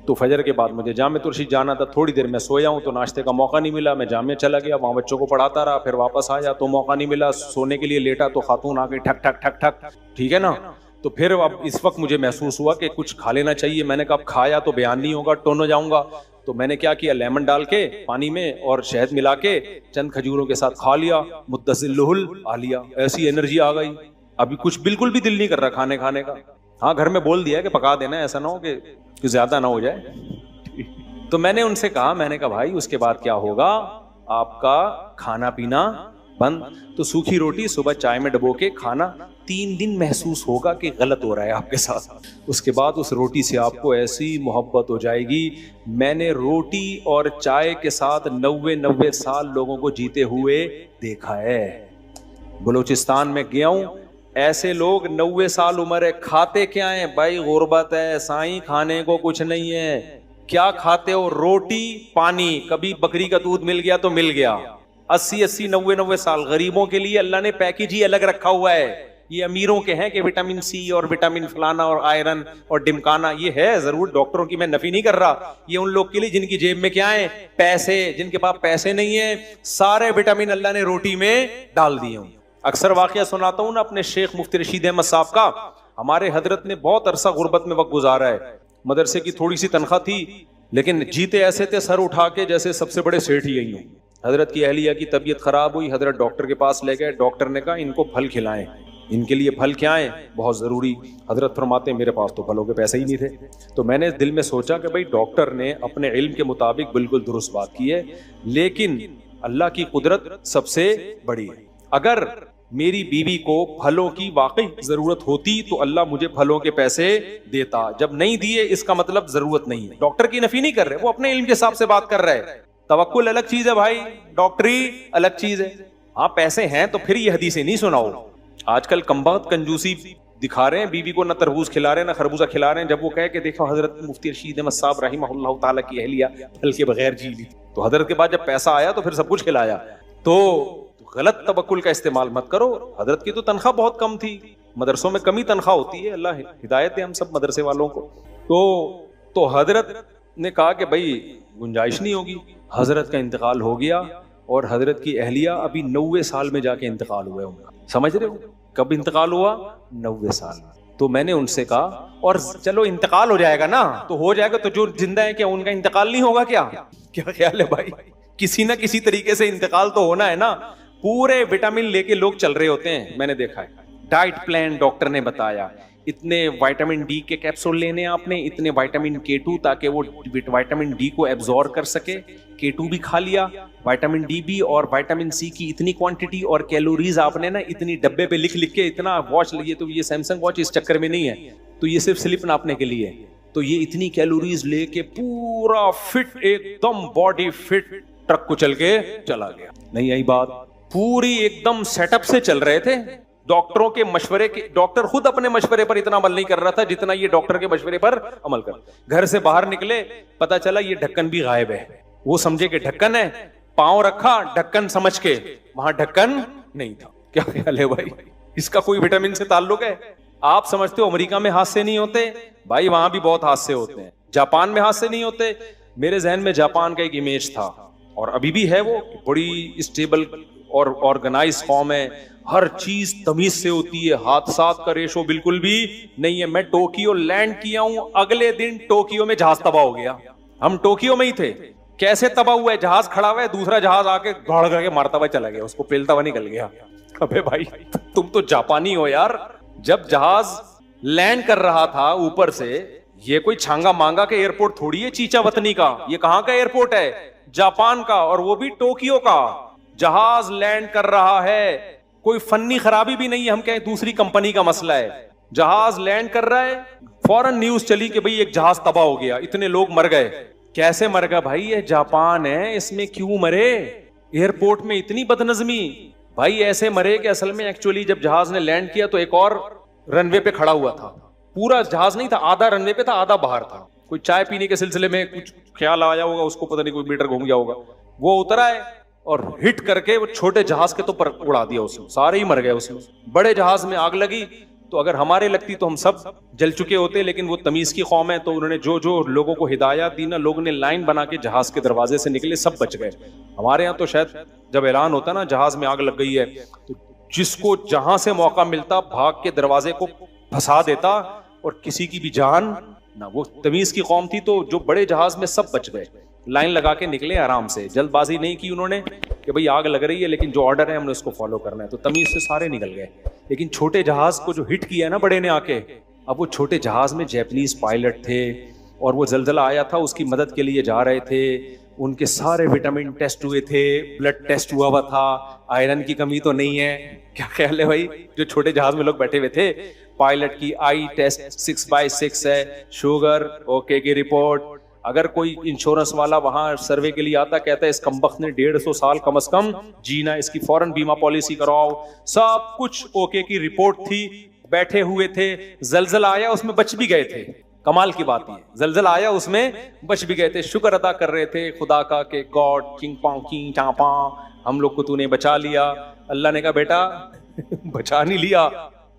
तो फजर के बाद मुझे जामे तुर्शी जाना था, थोड़ी देर में सोया हूँ तो नाश्ते का मौका नहीं मिला, मैं जामे चला गया, वहाँ बच्चों को पढ़ाता रहा, फिर वापस आया तो मौका नहीं मिला, सोने के लिए लेटा तो खातून आ गई ठक ठक ठक ठक, ठीक है ना। तो फिर अब इस वक्त मुझे महसूस हुआ कि कुछ खा लेना चाहिए। मैंने कहा खाया तो बयान नहीं होगा, टोन हो जाऊंगा। तो मैंने क्या किया, लेमन डाल के पानी में और शहद मिला के चंद खजूरों के साथ खा लिया, मुद्दसिल आ लिया, ऐसी एनर्जी आ गई। अभी कुछ बिल्कुल भी दिल नहीं कर रहा खाने का। हाँ घर में बोल दिया कि पका देना, ऐसा ना हो कि ज्यादा ना हो जाए। तो मैंने उनसे कहा, मैंने कहा भाई उसके बाद क्या होगा, आपका खाना पीना बंद। तो सूखी रोटी सुबह चाय में डबो के खाना, 3 दिन महसूस होगा कि गलत हो रहा है आपके साथ। उसके बाद उस रोटी से आपको ऐसी मोहब्बत हो जाएगी। मैंने रोटी और चाय के साथ 90 साल लोगों को जीते हुए देखा है। बलूचिस्तान में गया हूं, ऐसे लोग 90 साल उम्र है, खाते क्या है भाई? गुर्बत है साईं, खाने को कुछ नहीं है। क्या खाते हो? रोटी पानी, कभी बकरी का दूध मिल गया तो मिल गया। 80-80 90 साल गरीबों के लिए अल्लाह ने पैकेज ही अलग रखा हुआ है। ये अमीरों के हैं कि विटामिन सी और विटामिन फलाना और आयरन और डिमकाना, ये है जरूर, डॉक्टरों की मैं नफी नहीं कर रहा। ये उन लोग के लिए जिनकी जेब में क्या है, पैसे, जिनके पास पैसे नहीं है, सारे विटामिन अल्लाह ने रोटी में डाल दिए हूं। अक्सर वाकया सुनाता हूं ना अपने शेख मुफ्ती रशीद अहमद साहब का। हमारे हजरत ने बहुत अरसा गुर्बत में वक्त गुजारा है, मदरसे की थोड़ी सी तनख्वाह थी, लेकिन जीते ऐसे थे सर उठा के जैसे सबसे बड़े सेठ ही यही हूं। हजरत की अहलिया की तबीयत खराब हुई, हजरत डॉक्टर के पास ले गए, डॉक्टर ने कहा इनको फल खिलाएं, इनके लिए फल क्या है बहुत जरूरी। हजरत फरमाते मेरे पास तो फलों के पैसे ही नहीं थे। तो मैंने दिल में सोचा कि भाई डॉक्टर ने अपने इल्म के मुताबिक बिल्कुल दुरुस्त बात की है, लेकिन अल्लाह की कुदरत सबसे बड़ी है। अगर मेरी बीवी को फलों की वाकई जरूरत होती तो अल्लाह मुझे फलों के पैसे देता। जब नहीं दिए इसका मतलब जरूरत नहीं है। डॉक्टर की नफी नहीं कर रहे, वो अपने इल्म के हिसाब से बात कर रहे हैं। तवक्कुल अलग चीज है भाई, डॉक्टरी अलग चीज है। हाँ पैसे हैं तो फिर ये हदीसें नहीं सुनाओ। आजकल कमबख्त कंजूसी दिखा रहे हैं, बीवी को न तरबूज खिला रहे हैं न खरबूजा खिला रहे हैं। जब वो कहे कि देखो हजरत मुफ्ती रशीद अहमद साहब रहिमहुल्लाह ताला की अहलिया फल के बगैर जी ली, तो हजरत के बाद जब पैसा आया तो फिर सब कुछ खिलाया। तो गलत तवक्कुल का इस्तेमाल मत करो। हजरत की तो तनख्वाह बहुत कम थी, मदरसों में कम ही तनख्वाह होती है, अल्लाह हिदायत है हम सब मदरसे वालों को। तो हजरत ने कहा कि भाई गुंजाइश नहीं होगी। हजरत का इंतकाल हो गया और हजरत की अहलिया अभी 90 साल में जाके इंतकाल हुआ उनका। समझ रहे हो कब इंतकाल हुआ? 90 साल। तो मैंने उनसे कहा और चलो इंतकाल हो जाएगा ना तो हो जाएगा, तो जो जिंदा है क्या उनका इंतकाल नहीं होगा क्या? क्या ख्याल है भाई? किसी ना किसी तरीके से इंतकाल तो होना है ना। पूरे विटामिन लेके लोग चल रहे होते हैं, मैंने देखा है। डाइट प्लान डॉक्टर ने बताया, इतने विटामिन डी के कैप्सूल लेने हैं आपने, इतने विटामिन K2 ताकि वो विटामिन डी को एब्जॉर्ब कर सके, K2 भी खा लिया, विटामिन डी भी, और विटामिन सी की इतनी क्वांटिटी और कैलोरीज आपने ना इतनी डब्बे पे लिख लिख के इतना वॉच लिए। तो ये सैमसंग वॉच इस चक्कर में नहीं है, तो ये सिर्फ स्लिप नापने के लिए है। तो ये इतनी कैलोरीज लेके पूरा फिट, एकदम बॉडी फिट ट्रक को चल के चला गया। नहीं आई बात, पूरी एकदम सेटअप से चल रहे थे, डॉक्टरों के मशवरे के, डॉक्टर खुद अपने मशवरे पर इतना अमल नहीं कर रहा था जितना ये डॉक्टर के मशवरे पर अमल कर। घर से बाहर निकले, पता चला ये ढक्कन भी गायब है। वो समझे कि ढक्कन है, पांव रखा ढक्कन समझ के, वहां ढक्कन नहीं था। क्या ख्याल है भाई, इसका कोई विटामिन से ताल्लुक है? आप समझते हो अमेरिका में हादसे नहीं होते? भाई वहां भी बहुत हादसे होते हैं। जापान में हादसे नहीं होते? मेरे जहन में जापान का एक इमेज था, और अभी भी है, वो बड़ी स्टेबल और ऑर्गेनाइज कौम है, हर चीज तमीज से होती है, हादसात का रेशो बिल्कुल भी नहीं है। मैं टोक्यो लैंड किया हूं, अगले दिन टोक्यो में जहाज तबाह हो गया। हम टोक्यो में ही थे, कैसे तबाह हुआ है? जहाज खड़ा हुआ है, दूसरा जहाज आके गड़ करके मारता हुआ चला गया, उसको पेलता हुआ निकल गया। अबे भाई तुम तो जापानी हो यार। जब जहाज लैंड कर रहा था ऊपर से, ये कोई छांगा मांगा के एयरपोर्ट थोड़ी है चीचा वतनी का, ये कहां का एयरपोर्ट है? जापान का, और वो भी टोक्यो का। जहाज लैंड कर रहा है, कोई फन्नी खराबी भी नहीं है, हम कहें दूसरी कंपनी का मसला है। जहाज लैंड कर रहा है, फौरन न्यूज चली कि भाई एक जहाज तबाह हो गया, इतने लोग मर गए। कैसे मर गए भाई? ये जापान है, इसमें क्यों मरे? एयरपोर्ट में इतनी बदनजमी। भाई ऐसे मरे कि असल में एक्चुअली जब जहाज ने लैंड किया तो एक और रनवे पे खड़ा हुआ था। पूरा जहाज नहीं था, आधा रनवे पे था, आधा बाहर था। कोई चाय पीने के सिलसिले में कुछ ख्याल आया होगा उसको, पता नहीं कोई मीटर घूम गया होगा, वो उतरा है और हिट करके वो छोटे जहाज के तो पर उड़ा दिया उसने, सारे ही मर गए उसमें। बड़े जहाज में आग लगी तो अगर हमारे लगती तो हम सब जल चुके होते, लेकिन वो तमीज की कौम है, तो उन्होंने जो जो लोगों को हिदायत दी ना, लोगों ने लाइन बना के जहाज के दरवाजे से निकले, सब बच गए। हमारे यहाँ तो शायद जब ऐलान होता ना जहाज में आग लग गई है, तो जिसको जहां से मौका मिलता भाग के दरवाजे को फंसा देता, और किसी की भी जान ना। वो तमीज की कौम थी, तो जो बड़े जहाज में सब बच गए, लाइन लगा के निकले आराम से, जल्दबाजी नहीं की उन्होंने कि भाई आग लग रही है लेकिन जो ऑर्डर है हमने उसको फॉलो करना है, तो तमीज से सारे निकल गए। लेकिन छोटे जहाज को जो हिट किया ना बड़े ने आके, अब वो छोटे जहाज में जैपनीज पायलट थे और वो जलजला आया था उसकी मदद के लिए जा रहे थे, उनके सारे विटामिन टेस्ट हुए थे, ब्लड टेस्ट हुआ था, आयरन की कमी तो नहीं है। क्या ख्याल है भाई? जो छोटे जहाज में लोग बैठे हुए थे, पायलट की आई टेस्ट 6/6 है, शुगर ओके की रिपोर्ट। अगर कोई इंश्योरेंस वाला वहां सर्वे के लिए आता, कहता है इस कमबख्त ने 150 साल कम से कम जीना, इसकी फौरन बीमा पॉलिसी कराओ, सब कुछ ओके की रिपोर्ट थी। बैठे हुए थे, जलजला आया उसमें बच भी गए थे। कमाल की बात है, जलजला आया उसमें बच भी गए थे, शुक्र अदा कर रहे थे खुदा का कि गॉड किंग पां की चापा, हम लोग को तूने बचा लिया। अल्लाह ने कहा बेटा बचा नहीं लिया,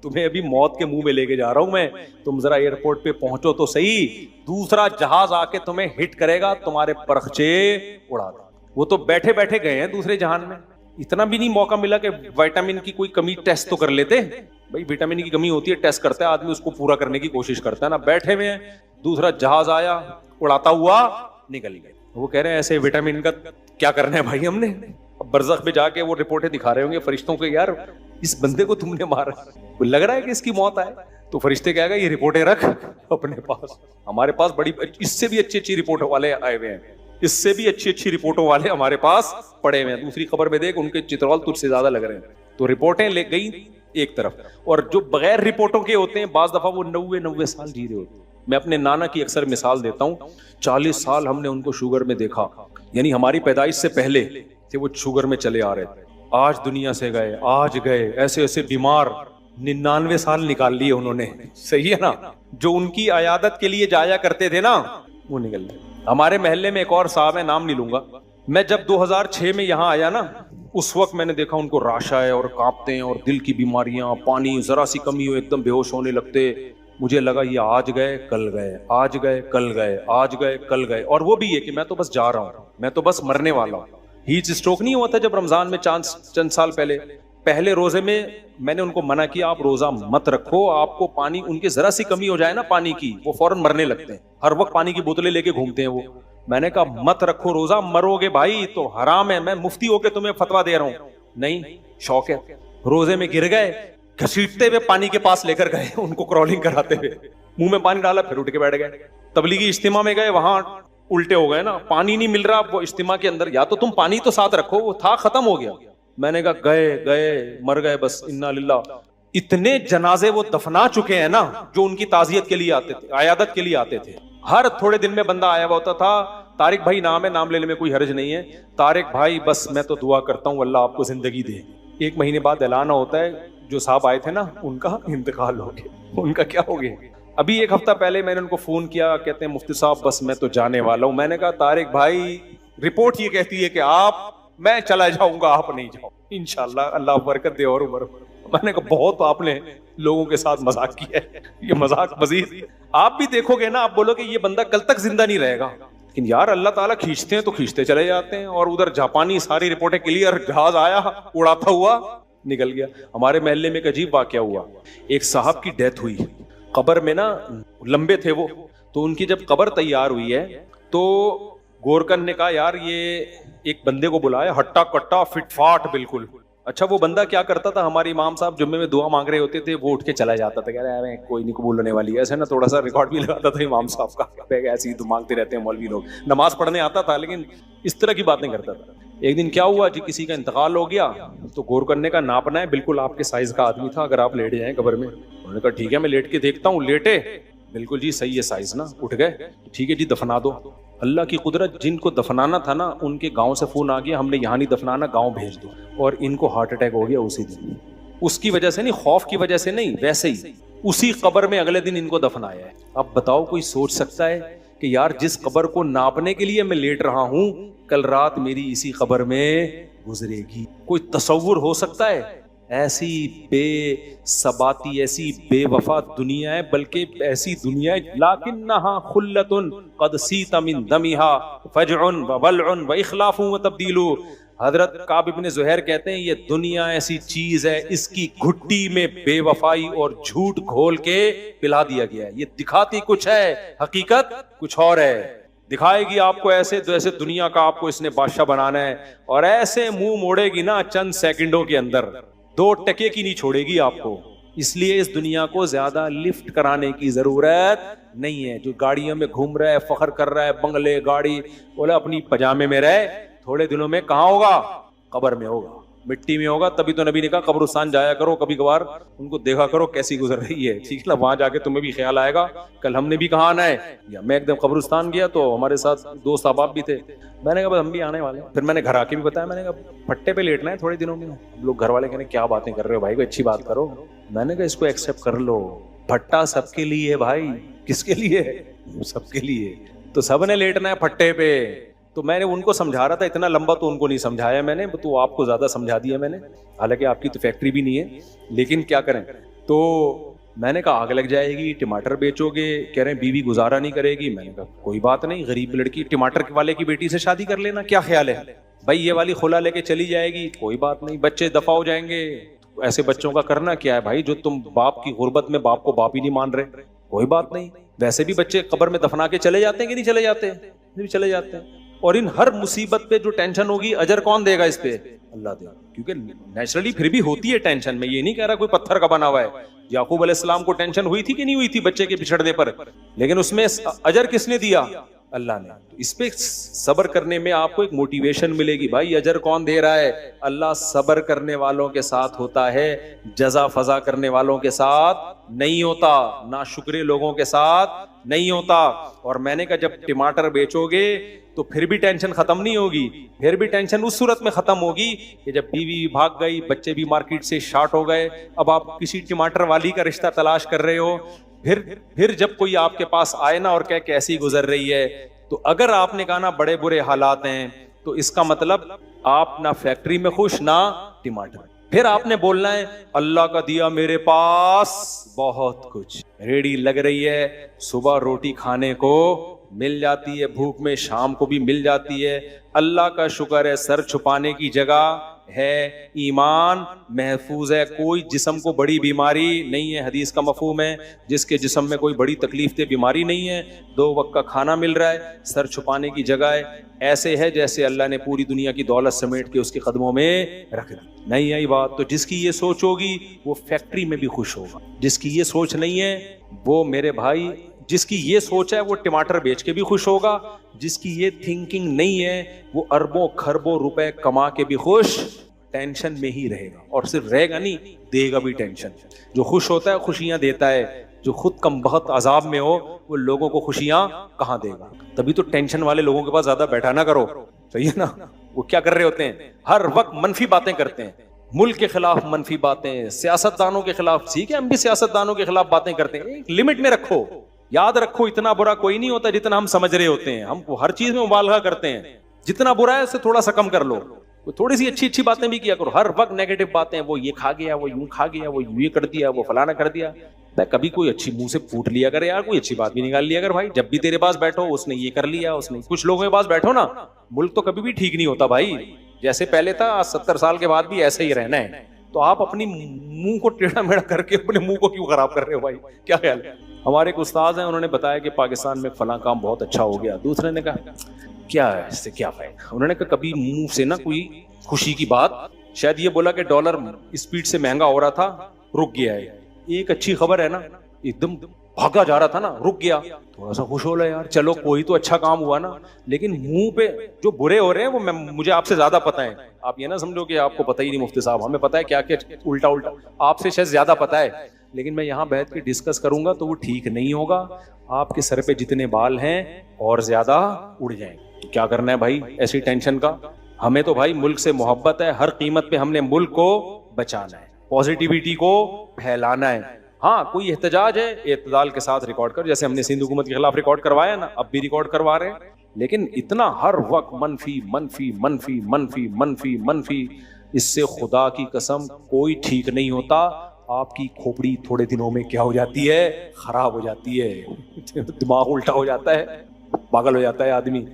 तुम्हें अभी मौत के मुंह में लेके जा रहा हूं मैं, तुम जरा एयरपोर्ट पे पहुंचो तो सही, दूसरा जहाज आके तुम्हें हिट करेगा, तुम्हारे परखचे उड़ा दो। वो तो बैठे बैठे गए हैं दूसरे जहान में, इतना भी नहीं मौका मिला कि विटामिन की कोई कमी टेस्ट तो कर लेते। भाई विटामिन की कमी होती है, टेस्ट करता है आदमी, उसको पूरा करने की कोशिश करता है ना। बैठे हुए हैं, दूसरा जहाज आया, उड़ाता हुआ निकल गए। वो कह रहे हैं ऐसे विटामिन का क्या करना है भाई हमने। अब बरज़ख में जाके वो रिपोर्टें दिखा रहे होंगे फरिश्तों को, यार इस बंदे को तुमने मारा, लग रहा है कि इसकी मौत आए। तो फरिश्ते कहेगा ये रिपोर्टें रख अपने पास, हमारे पास बड़ी इससे भी अच्छी अच्छी रिपोर्टों वाले आए हुए हैं, इससे भी अच्छी अच्छी रिपोर्टों वाले हमारे पास पड़े हुए हैं। दूसरी खबर में देख उनके चित्रौल तुझसे ज्यादा लग रहे हैं। तो रिपोर्टें ले गई एक तरफ, और जो बगैर रिपोर्टों के होते हैं बाज दफा वो 90 साल जी रहे होते हैं। मैं अपने नाना की अक्सर मिसाल देता हूँ, 40 साल हमने उनको शुगर में देखा, यानी हमारी पैदाइश से पहले थे वो शुगर में चले आ रहे थे, आज दुनिया से गए, आज गए, ऐसे ऐसे बीमार 99 साल निकाल लिए उन्होंने। सही है ना? जो उनकी अयादत के लिए जाया करते थे ना, वो निकल गए। हमारे महल्ले में एक और साहब है, नाम नहीं लूंगा, मैं जब 2006 में यहाँ आया ना, उस वक्त मैंने देखा उनको राशा है और कांपते हैं और दिल की बीमारियां, पानी जरा सी कमी हो एकदम बेहोश होने लगते। मुझे लगा ये आज गए कल गए, आज गए कल गए, आज गए कल गए। और वो भी है कि मैं तो बस जा रहा हूँ, मैं तो बस मरने वाला हूँ। हीट स्ट्रोक नहीं हुआ था जब रमजान में चंद साल पहले रोजे में मैंने उनको मना किया आप रोजा मत रखो, आपको पानी, उनकी जरा सी कमी हो जाए ना पानी की, वो फौरन मरने लगते हैं, हर वक्त पानी की बोतलें लेके घूमते हैं वो। मैंने कहा मत रखो रोजा, मरोगे भाई तो हराम है, मैं मुफ्ती होके तुम्हें फतवा दे रहा हूं। नहीं, शौक है, रोजे में गिर गए, घसीटते हुए पानी के पास लेकर गए, उनको क्रॉलिंग कराते हुए, मुंह में पानी डाला, फिर उठ के बैठ गए। तबलीगी इज्तिमा में गए, वहां उल्टे हो गए ना, पानी नहीं मिल रहा वो इज्तिमा के अंदर, या तो तुम पानी तो साथ रखो, वो था खत्म हो गया। मैंने कहा गए गए मर गए बस, इन्ना लिल्लाह। इतने जनाजे वो दफना चुके हैं ना, जो उनकी ताजियत के लिए आते थे, अयादत के लिए आते थे। हर थोड़े दिन में बंदा आया हुआ होता था, तारिक भाई नाम है, नाम लेने में कोई हर्ज नहीं है, तारिक भाई बस मैं तो दुआ करता हूँ अल्लाह आपको जिंदगी दे। 1 महीने बाद ऐलान होता है जो साहब आए थे ना उनका इंतकाल हो गया। उनका क्या हो गया? अभी 1 हफ्ता पहले मैंने उनको फोन किया, कहते हैं मुफ्ती साहब बस मैं तो जाने वाला हूं। मैंने कहा तारिक भाई रिपोर्ट ये कहती है कि मैं चला जाऊंगा, आप नहीं जाओ, इंशाल्लाह अल्लाह बरकत दे और उम्र। मैंने कहा बहुत आपने लोगों के साथ मजाक किया है, ये मजाक मजीद आप भी देखोगे ना, आप बोलोगे ये बंदा कल तक जिंदा नहीं रहेगा, लेकिन यार अल्लाह ताला खींचते हैं तो खींचते चले जाते हैं। और उधर जापानी सारी रिपोर्टें क्लियर, जहाज आया उड़ाता हुआ निकल गया। हमारे मोहल्ले में एक अजीब वाकया हुआ, एक साहब की डेथ हुई, कब्र में ना लंबे थे वो, तो उनकी जब कब्र तैयार हुई है तो गोरकन ने कहा यार ये एक बंदे को बुलाया, हट्टा कट्टा फिटफाट बिल्कुल। अच्छा वो बंदा क्या करता था, हमारे इमाम साहब जुम्मे में दुआ मांग रहे होते थे, वो उठ के चला जाता था, कह रहे हैं कोई नहीं कबूल होने वाली है, ऐसे ना थोड़ा सा रिकॉर्ड भी लगाता था इमाम साहब का, ऐसे ही तो मांगते रहते हैं मौलवी लोग। नमाज पढ़ने आता था लेकिन इस तरह की बातें करता था। एक दिन क्या हुआ जी, किसी का इंतकाल हो गया, तो गौर करने का नापना है, बिल्कुल आपके साइज का आदमी था, अगर आप लेट जाएं कब्र में। उन्होंने कहा ठीक है मैं लेट के देखता हूँ, लेटे, बिल्कुल जी सही है साइज ना, उठ गए, ठीक है जी दफना दो। अल्लाह की कुदरत, जिनको दफनाना था ना उनके गांव से फोन आ गया, हमने यहाँ नहीं दफनाना, गांव भेज दो। और इनको हार्ट अटैक हो गया उसी दिन, उसकी वजह से नहीं, खौफ की वजह से नहीं, वैसे ही उसी कब्र में अगले दिन इनको दफनाया है। अब बताओ कोई सोच सकता है कि यार जिस कब्र को नापने के लिए मैं लेट रहा हूं, कल रात मेरी इसी कब्र में गुजरेगी? कोई तसव्वुर हो सकता है? ऐसी बेसबाती, ऐसी बेवफा दुनिया है, बल्कि ऐसी दुनिया है लाकिन्नहा खुल्लतुन कद सीता मिन दमिहा फजउन व वलउन व इखलाफु व तब्दीलु। हजरत काब इब्ने ज़ुहैर कहते हैं ये दुनिया ऐसी चीज है, इसकी घुट्टी में बेवफाई और झूठ घोल के पिला दिया गया है। ये दिखाती कुछ है, हकीकत कुछ और है। दिखाएगी आपको ऐसे जैसे दुनिया का आपको इसने बादशाह बनाना है, और ऐसे मुंह मोड़ेगी ना चंद सेकंडों के अंदर, 2 टके की नहीं छोड़ेगी आपको। इसलिए इस दुनिया को ज्यादा लिफ्ट कराने की जरूरत नहीं है। जो गाड़ियों में घूम रहा है, फखर कर रहा है, बंगले गाड़ी, बोले अपनी पजामे में रहे, थोड़े दिनों में कहाँ होगा? कब्र में होगा, मिट्टी में होगा। तभी तो नबी ने कहा कब्रिस्तान जाया करो, कभी कभार उनको देखा करो कैसी गुजर रही है, ठीक है ना, वहां जाके तुम्हें भी ख्याल आएगा कल हमने भी कहाँ आना है। या मैं एकदम कब्रिस्तान गया तो हमारे साथ 2 अहबाब भी थे, मैंने कहा हम भी आने वाले हैं। फिर मैंने घर आके भी बताया, मैंने कहा पट्टे पे लेटना है थोड़े दिनों में। लोग घर वाले कहने क्या बातें कर रहे हो भाई, कोई अच्छी बात करो। मैंने कहा इसको एक्सेप्ट कर लो, भट्टा सबके लिए है भाई। किसके लिए? सबके लिए। तो सबने लेटना है फट्टे पे। तो मैंने उनको समझा रहा था, इतना लंबा तो उनको नहीं समझाया मैंने, तो आपको ज्यादा समझा दिया मैंने, हालांकि आपकी तो फैक्ट्री भी नहीं है, लेकिन क्या करें। तो मैंने कहा आग लग जाएगी, टमाटर बेचोगे, कह रहे हैं बीवी गुजारा नहीं करेगी। मैंने कहा कोई बात नहीं, गरीब लड़की टमाटर वाले की बेटी से शादी कर लेना, क्या ख्याल है भाई, ये वाली खुला लेके चली जाएगी, कोई बात नहीं, बच्चे दफा हो जाएंगे। ऐसे बच्चों का करना क्या है भाई, जो तुम बाप की गुर्बत में बाप को बाप ही नहीं मान रहे, कोई बात नहीं। वैसे भी बच्चे कब्र में दफना के चले जाते हैं कि नहीं चले जाते? भी चले जाते हैं। और इन हर मुसीबत पे जो टेंशन होगी, अजर कौन देगा इस पे? अल्लाह देगा। क्योंकि नेचुरली फिर भी होती है टेंशन, में ये नहीं कह रहा कोई पत्थर का बना हुआ है। याकूब अलैहिस्सलाम को टेंशन हुई थी कि नहीं हुई थी बच्चे के बिछड़ने पर, लेकिन उसमें अजर किसने दिया? अल्लाह ने। तो इस पे सब्र करने में आपको एक मोटिवेशन मिलेगी, भाई अजर कौन दे रहा है? अल्लाह सब्र करने वालों के साथ होता है, जजा फजा करने वालों के साथ नहीं होता, ना शुक्रे लोगों के साथ नहीं होता। और मैंने कहा जब टमाटर बेचोगे तो फिर भी टेंशन खत्म नहीं होगी, फिर भी टेंशन उस सूरत में खत्म होगी कि जब बीवी भाग गई, बच्चे भी मार्केट से शार्ट हो गए, अब आप किसी टमाटर वाली का रिश्ता तलाश कर रहे हो। फिर जब कोई आपके पास आए ना और कहे कैसी गुजर रही है, तो अगर आपने कहा ना बड़े बुरे हालात हैं, तो इसका मतलब आप ना फैक्ट्री में खुश ना टमाटर। फिर आपने बोलना है अल्लाह का दिया मेरे पास बहुत कुछ, रेडी लग रही है, सुबह रोटी खाने को मिल जाती है, भूख में शाम को भी मिल जाती है, अल्लाह का शुक्र है, सर छुपाने की जगह है, ईमान महफूज है, कोई जिस्म को बड़ी बीमारी नहीं है। हदीस का मफहूम है, जिसके जिस्म में कोई बड़ी तकलीफ दे बीमारी नहीं है, 2 वक्त का खाना मिल रहा है, सर छुपाने की जगह है, ऐसे है जैसे अल्लाह ने पूरी दुनिया की दौलत समेट के उसके कदमों में रख दी। नहीं आई बात? तो जिसकी ये सोच होगी वो फैक्ट्री में भी खुश होगा। जिसकी ये सोच नहीं है वो मेरे भाई, जिसकी ये सोच है वो टमाटर बेच के भी खुश होगा। जिसकी ये थिंकिंग नहीं है वो अरबों खरबों रुपए कमा के भी खुश, टेंशन में ही रहेगा। और सिर्फ रहेगा नहीं, देगा भी टेंशन। जो खुश होता है खुशियां देता है, जो खुद कम बहुत अजाब में हो वो लोगों को खुशियां कहां देगा। तभी तो टेंशन वाले लोगों के पास ज्यादा बैठा ना करो, सही है ना। वो क्या कर रहे होते हैं, हर वक्त मनफी बातें करते हैं, मुल्क के खिलाफ मनफी बातें, सियासतदानों के खिलाफ। ठीक है, हम भी सियासतदानों के खिलाफ बातें करते हैं, एक लिमिट में रखो। याद रखो, इतना बुरा कोई नहीं होता जितना हम समझ रहे होते हैं। हम हर चीज में मुबालगा करते हैं, जितना बुरा है उससे थोड़ा सा कम कर लो। थोड़ी सी अच्छी अच्छी बातें भी किया करो। हर वक्त नेगेटिव बातें, वो ये खा गया, वो यूं खा गया, वो ये कर दिया, वो फलाना कर दिया। मैं कभी कोई अच्छी मुंह से फूट लिया कर यार, कोई अच्छी बात भी निकाल लिया कर भाई। जब भी तेरे पास बैठो उसने ये कर लिया, उसने कुछ लोगों के पास बैठो ना, मुल्क तो कभी भी ठीक नहीं होता भाई। जैसे पहले था 70 साल के बाद भी ऐसे ही रहना है। तो आप अपनी मुंह को टेढ़ा मेढ़ा करके अपने मुंह को क्यों खराब कर रहे हो भाई, क्या ख्याल है। हमारे एक उस्ताद हैं, उन्होंने बताया कि पाकिस्तान में फला काम बहुत अच्छा हो गया। दूसरे ने कहा क्या है इससे क्या फायदा। उन्होंने कहा कभी मुंह से ना कोई खुशी की बात, शायद ये बोला कि डॉलर स्पीड से महंगा हो रहा था, रुक गया है। एक अच्छी खबर है ना, एकदम भागा जा रहा था ना, रुक गया, थोड़ा सा खुश हो लो यार, चलो कोई तो अच्छा काम हुआ ना। लेकिन मुंह पे जो बुरे हो रहे हैं वो मुझे आपसे ज्यादा पता है। आप ये ना समझो कि आपको पता ही नहीं मुफ्ती साहब, हमें पता है क्या क्या उल्टा उल्टा, आपसे शायद ज्यादा पता है। लेकिन मैं यहाँ बैठ के डिस्कस करूंगा तो वो ठीक नहीं होगा। आपके सर पे जितने बाल हैं और ज्यादा उड़ जाएंगे। क्या करना है भाई ऐसी टेंशन का। हमें तो भाई मुल्क से मोहब्बत है, हर कीमत पे हमने मुल्क को बचाना है, पॉजिटिविटी को फैलाना है। हाँ, कोई एहतजाज है, एतदाल के साथ रिकॉर्ड कर, जैसे हमने सिंध हुकूमत के खिलाफ रिकॉर्ड करवाया ना, अब भी रिकॉर्ड करवा रहे हैं। लेकिन इतना हर वक्त मनफी मनफी मनफी मनफी मनफी मनफी, इससे खुदा की कसम कोई ठीक नहीं होता। आपकी खोपड़ी थोड़े दिनों में क्या हो जाती है, खराब हो जाती है, दिमाग उल्टा हो जाता है, पागल हो जाता है आदमी।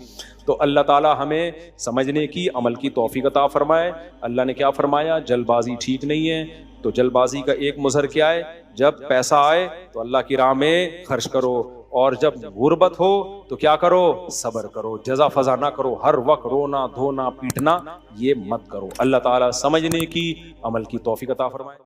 तो अल्लाह ताला हमें समझने की, अमल की तौफीक अता फरमाए। अल्लाह ने क्या फरमाया, जल्दबाजी ठीक नहीं है। तो जल्दबाजी का एक मुजहर क्या है, जब पैसा आए तो अल्लाह की राह में खर्च करो, और जब गुर्बत हो तो क्या करो, सब्र करो, जजा फजा ना करो, हर वक्त रोना धोना पीटना ये मत करो। अल्लाह ताला समझने की, अमल की तौफीक अता फरमाए।